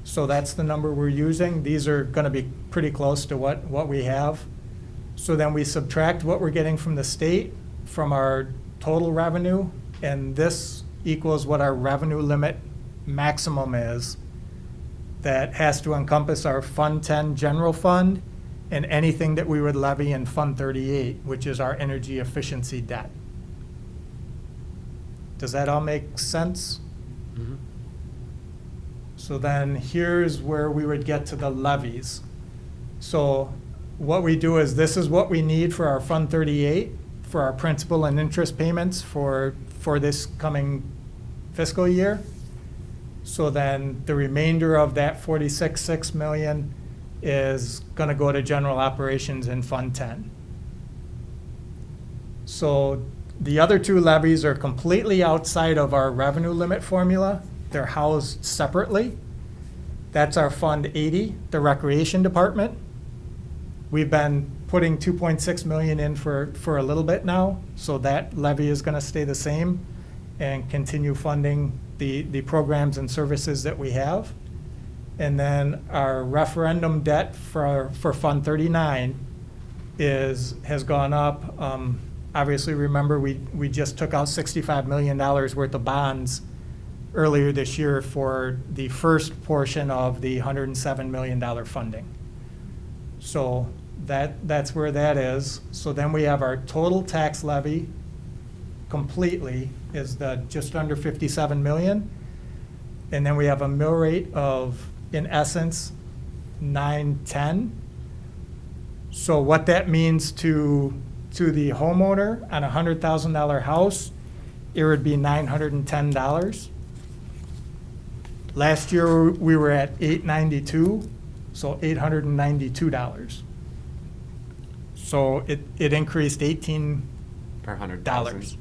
So that's the number we're using. These are going to be pretty close to what we have. So then we subtract what we're getting from the state from our total revenue, and this equals what our revenue limit maximum is. That has to encompass our Fund 10 general fund and anything that we would levy in Fund 38, which is our energy efficiency debt. Does that all make sense? Mhm. So then here's where we would get to the levies. So what we do is this is what we need for our Fund 38, for our principal and interest payments for this coming fiscal year. So then the remainder of that 46.6 million is going to go to general operations in Fund 10. So the other two levies are completely outside of our revenue limit formula. They're housed separately. That's our Fund 80, the recreation department. We've been putting 2.6 million in for a little bit now, so that levy is going to stay the same and continue funding the programs and services that we have. And then our referendum debt for Fund 39 has gone up. Obviously, remember, we just took out $65 million worth of bonds earlier this year for the first portion of the $107 million funding. So that's where that is. So then we have our total tax levy completely is just under 57 million. And then we have a mill rate of, in essence, 910. So what that means to the homeowner on a $100,000 house, it would be $910. Last year, we were at $892, so $892. So it increased $18. Per 100,000.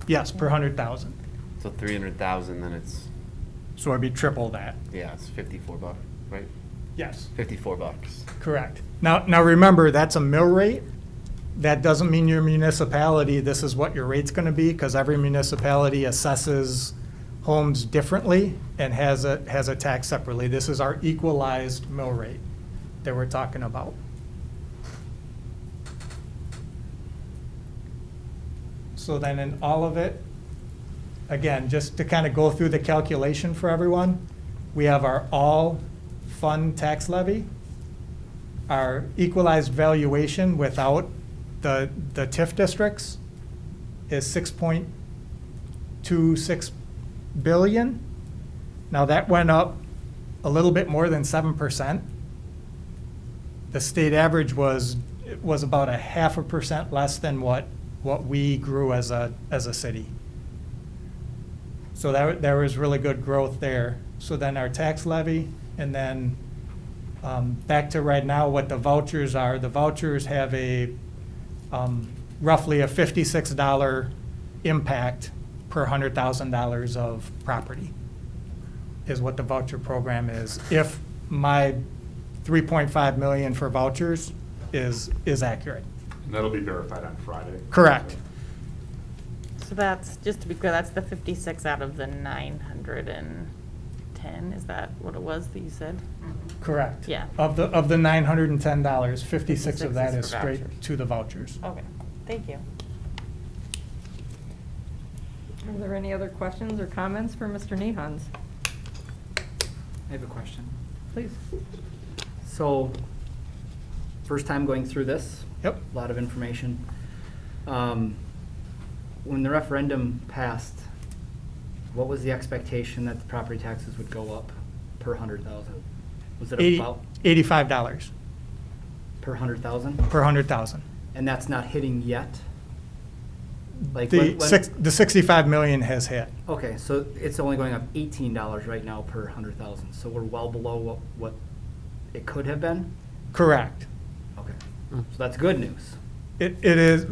Yes, per 100,000. So 300,000, then it's, So it'd be triple that. yeah, it's $54, right? Yes. $54. Correct. Now remember, that's a mill rate. That doesn't mean your municipality, this is what your rate's gonna be, because every municipality assesses homes differently and has a tax separately. This is our equalized mill rate that we're talking about. So then in all of it, again, just to kind of go through the calculation for everyone, we have our all fund tax levy, our equalized valuation without the TIF districts is 6.26 billion. Now that went up a little bit more than 7%. The state average was about 0.5% less than what we grew as a city. So there was really good growth there. So then our tax levy, and then back to right now what the vouchers are. The vouchers have a roughly a $56 impact per $100,000 of property is what the voucher program is. If my 3.5 million for vouchers is accurate. And that'll be verified on Friday. Correct. So that's, just to be clear, that's the 56 out of the 910, is that what it was that you said? Correct. Yeah. Of the $910, 56 of that is for straight vouchers. to the vouchers. Okay, thank you. Are there any other questions or comments for Mr. Nehans? I have a question. Please. So, first time going through this. Yep. A lot of information. When the referendum passed, what was the expectation that the property taxes would go up per 100,000? Was it about $85 per 100,000? per 100,000. And that's not hitting yet? Like The 65 million has hit. Okay, so it's only going up $18 right now per 100,000. So we're well below what it could have been? Correct. Okay, so that's good news. It is,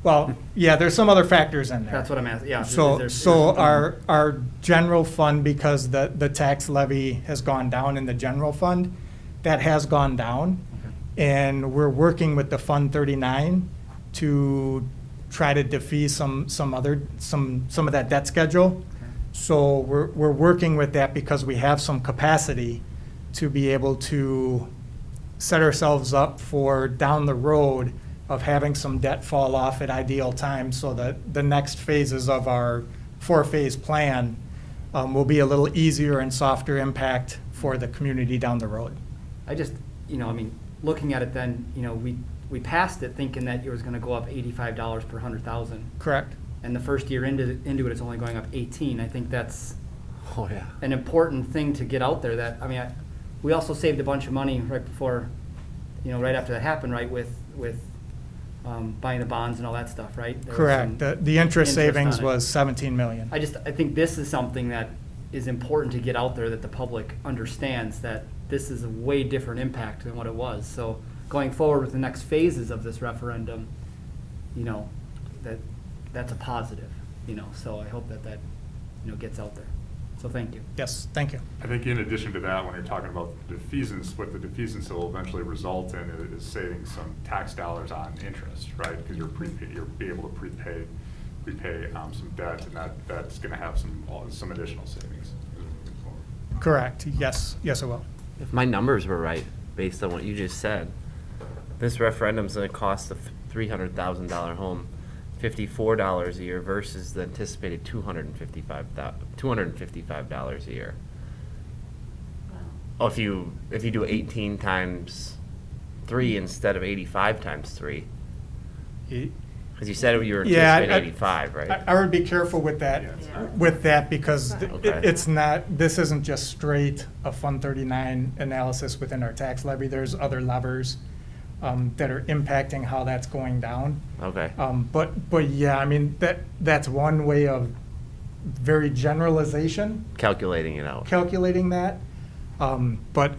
well, yeah, there's some other factors in there. That's what I'm asking, yeah. So our general fund, because the tax levy has gone down in the general fund, that has gone down. Okay. And we're working with the Fund 39 to try to defease some of that debt schedule. So we're working with that because we have some capacity to be able to set ourselves up for down the road of having some debt fall off at ideal times, so that the next phases of our 4-phase plan will be a little easier and softer impact for the community down the road. I just, looking at it then, we passed it thinking that it was gonna go up $85 per 100,000. Correct? And the first year into it, it's only going up 18. I think that's Oh, yeah. an important thing to get out there that, we also saved a bunch of money right before, right after that happened, right, with buying the bonds and all that stuff, right? There was Correct. some The interest savings on it. was 17 million. I think this is something that is important to get out there, that the public understands that this is a way different impact than what it was. So going forward with the next phases of this referendum, that's a positive, so I hope that gets out there. So thank you. Yes, thank you. I think in addition to that, when you're talking about defeasance, what the defeasance will eventually result in is saving some tax dollars on interest, right? Because you're be able to prepay some debt, and that's going to have some additional savings as we move forward. Correct. Yes, it will. If my numbers were right, based on what you just said, this referendum's gonna cost a $300,000 home $54 a year versus the anticipated $255 a year. Oh, if you do 18 times 3 instead of 85 times 3. Because you said you were anticipating 85, right? I would be careful with that, because Okay. this isn't just straight a Fund 39 analysis within our tax levy. There's other levers that are impacting how that's going down. Okay. But yeah, that's one way of very generalization, Calculating it out. calculating that. But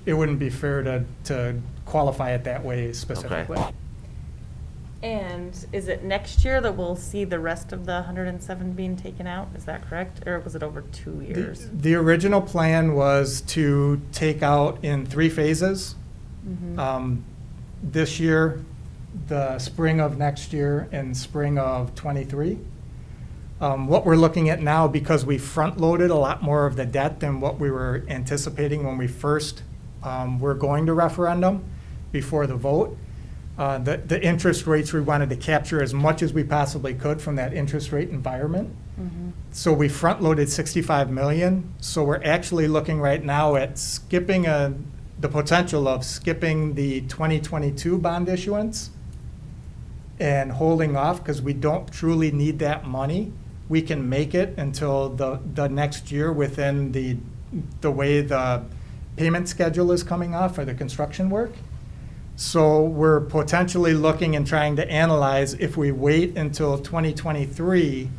it wouldn't be fair to qualify it that way specifically. Okay. And is it next year that we'll see the rest of the 107 being taken out? Is that correct? Or was it over 2 years? The original plan was to take out in 3 phases. This year, the spring of next year, and spring of '23. What we're looking at now, because we front-loaded a lot more of the debt than what we were anticipating when we first were going to referendum before the vote, the interest rates, we wanted to capture as much as we possibly could from that interest rate environment. So we front-loaded 65 million. So we're actually looking right now at the potential of skipping the 2022 bond issuance and holding off because we don't truly need that money. We can make it until the next year within the way the payment schedule is coming off for the construction work. So we're potentially looking and trying to analyze if we wait until 2023,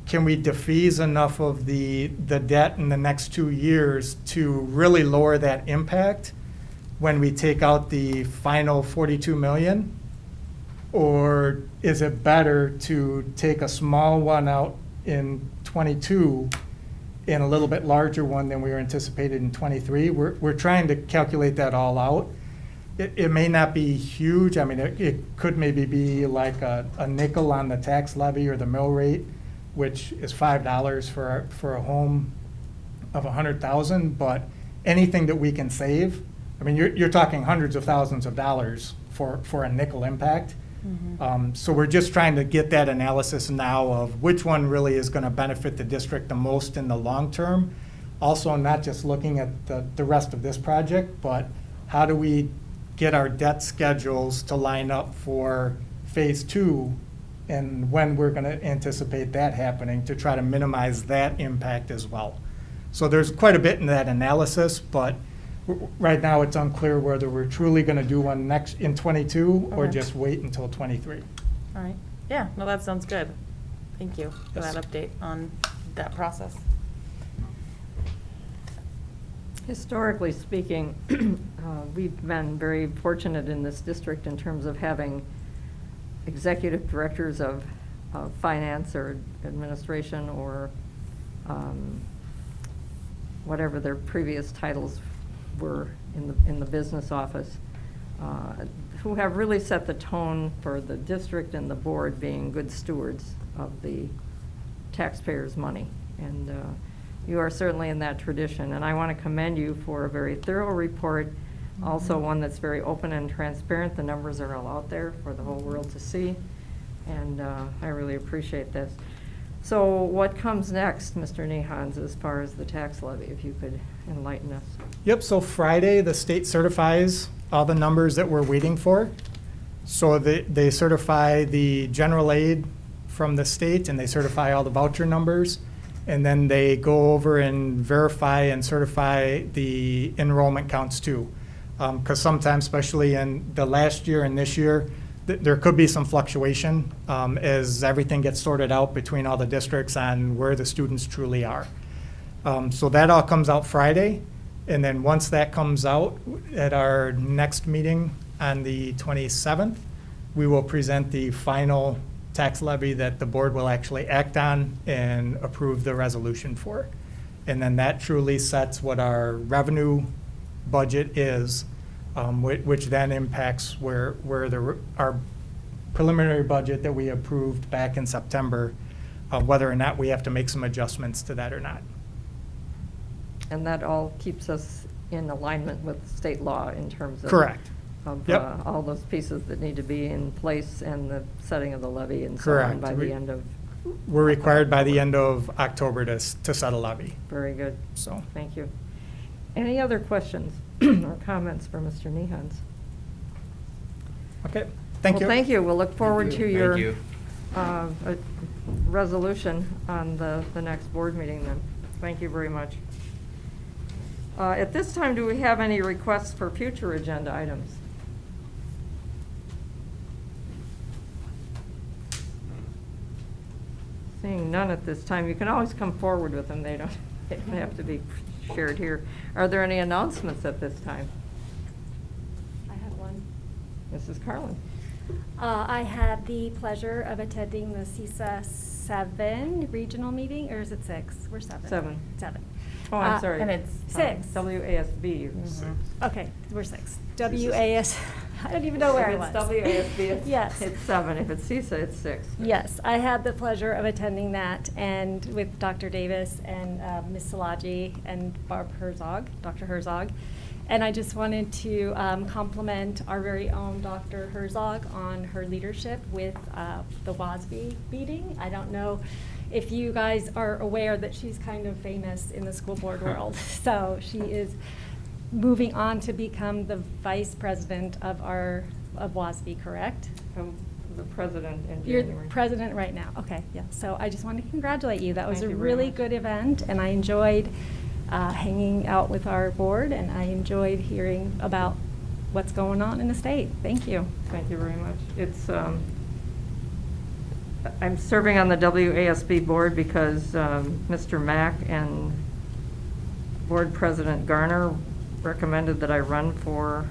can we defease enough of the debt in the next 2 years to really lower that impact when we take out the final 42 million? Or is it better to take a small one out in 22 and a little bit larger one than we were anticipated in 23? We're trying to calculate that all out. It may not be huge. I mean, it could maybe be like a nickel on the tax levy or the mill rate, which is $5 for a home of 100,000. But anything that we can save, I mean, you're talking hundreds of thousands of dollars for a nickel impact. So we're just trying to get that analysis now of which one really is going to benefit the district the most in the long term. Also, not just looking at the rest of this project, but how do we get our debt schedules to line up for phase 2 and when we're going to anticipate that happening to try to minimize that impact as well. So there's quite a bit in that analysis, but right now it's unclear whether we're truly going to do one next in 22 or Okay. just wait until 23. All right. Yeah, no, that sounds good. Thank you for Yes. that update on that process. Historically speaking, we've been very fortunate in this district in terms of having executive directors of finance or administration or whatever their previous titles were in the business office, who have really set the tone for the district and the board being good stewards of the taxpayers' money. And you are certainly in that tradition, and I want to commend you for a very thorough report, also one that's very open and transparent. The numbers are all out there for the whole world to see, and I really appreciate this. So what comes next, Mr. Nehans, as far as the tax levy, if you could enlighten us? Yep, so Friday, the state certifies all the numbers that we're waiting for. So they certify the general aid from the state, and they certify all the voucher numbers. And then they go over and verify and certify the enrollment counts too. Because sometimes, especially in the last year and this year, there could be some fluctuation as everything gets sorted out between all the districts on where the students truly are. So that all comes out Friday. And then once that comes out at our next meeting on the 27th, we will present the final tax levy that the board will actually act on and approve the resolution for. And then that truly sets what our revenue budget is, which then impacts where our preliminary budget that we approved back in September, whether or not we have to make some adjustments to that or not. And that all keeps us in alignment with state law in terms of Correct. of Yep. all those pieces that need to be in place and the setting of the levy and so on Correct. by the end of. We're required by the end of October to set a levy. Very good. So. Thank you. Any other questions or comments for Mr. Nehans? Okay, thank you. Well, thank you. We'll look forward to your Thank you. Resolution on the next board meeting then. Thank you very much. At this time, do we have any requests for future agenda items? Seeing none at this time, you can always come forward with them. They don't have to be shared here. Are there any announcements at this time? I have one. Mrs. Carlin? I had the pleasure of attending the CISA 7 regional meeting, or is it 6? We're 7. 7. 7. Oh, I'm sorry. And it's 6. WASB. Okay, we're 6. WAS, I don't even know where I was. If it's WASB, Yes. it's 7. If it's CISA, it's 6. Yes, I had the pleasure of attending that, and with Dr. Davis and Ms. Salaji and Dr. Herzog. And I just wanted to compliment our very own Dr. Herzog on her leadership with the WASB meeting. I don't know if you guys are aware that she's kind of famous in the school board world. So she is moving on to become the vice president of WASB, correct? the president in You're January. president right now, okay, yeah. So I just wanted to congratulate you. That was Thank a you very really much. good event, and I enjoyed hanging out with our board, and I enjoyed hearing about what's going on in the state. Thank you. Thank you very much. It's, I'm serving on the WASB board because Mr. Mack and Board President Garner recommended that I run for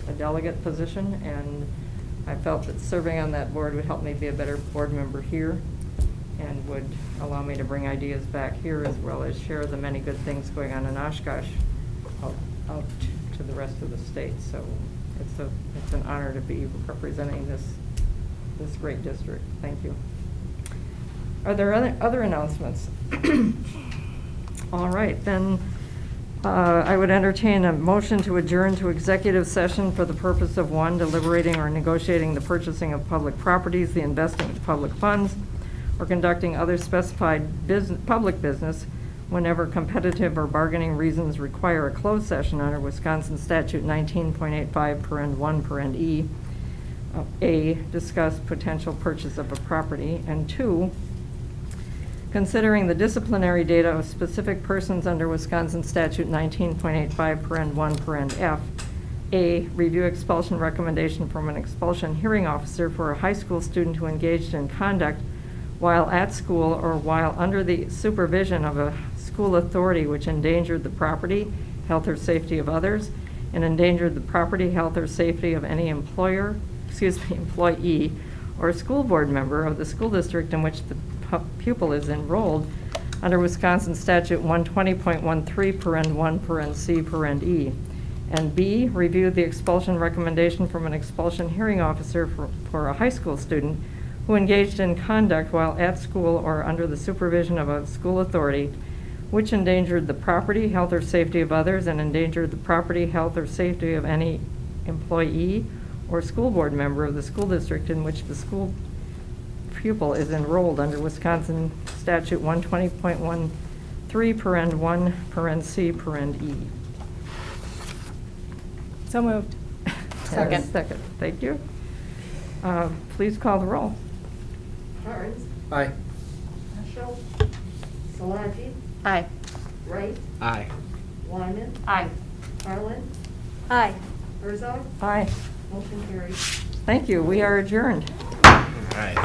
a delegate position, and I felt that serving on that board would help me be a better board member here and would allow me to bring ideas back here as well as share the many good things going on in Oshkosh out to the rest of the state. So it's an honor to be representing this great district. Thank you. Are there other announcements? All right, then I would entertain a motion to adjourn to executive session for the purpose of, 1, deliberating or negotiating the purchasing of public properties, the investing of public funds, or conducting other specified public business whenever competitive or bargaining reasons require a closed session under Wisconsin Statute 19.85 paren 1 paren E. A, discuss potential purchase of a property, and 2, considering the disciplinary data of specific persons under Wisconsin Statute 19.85 paren 1 paren F. A, review expulsion recommendation from an expulsion hearing officer for a high school student who engaged in conduct while at school or while under the supervision of a school authority which endangered the property, health, or safety of others, and endangered the property, health, or safety of any employee, or school board member of the school district in which the pupil is enrolled under Wisconsin Statute 120.13 paren 1 paren C paren E. And B, review the expulsion recommendation from an expulsion hearing officer for a high school student who engaged in conduct while at school or under the supervision of a school authority which endangered the property, health, or safety of others and endangered the property, health, or safety of any employee or school board member of the school district in which the school pupil is enrolled under Wisconsin Statute 120.13 paren 1 paren C paren E. So moved. Second. Second, thank you. Please call the roll. Carnes, Aye. Heschel, Salati, Aye. Wright, Aye. Wyman, Aye. Harlan, Aye. Herzog, Aye. motion carries. Thank you. We are adjourned. All right.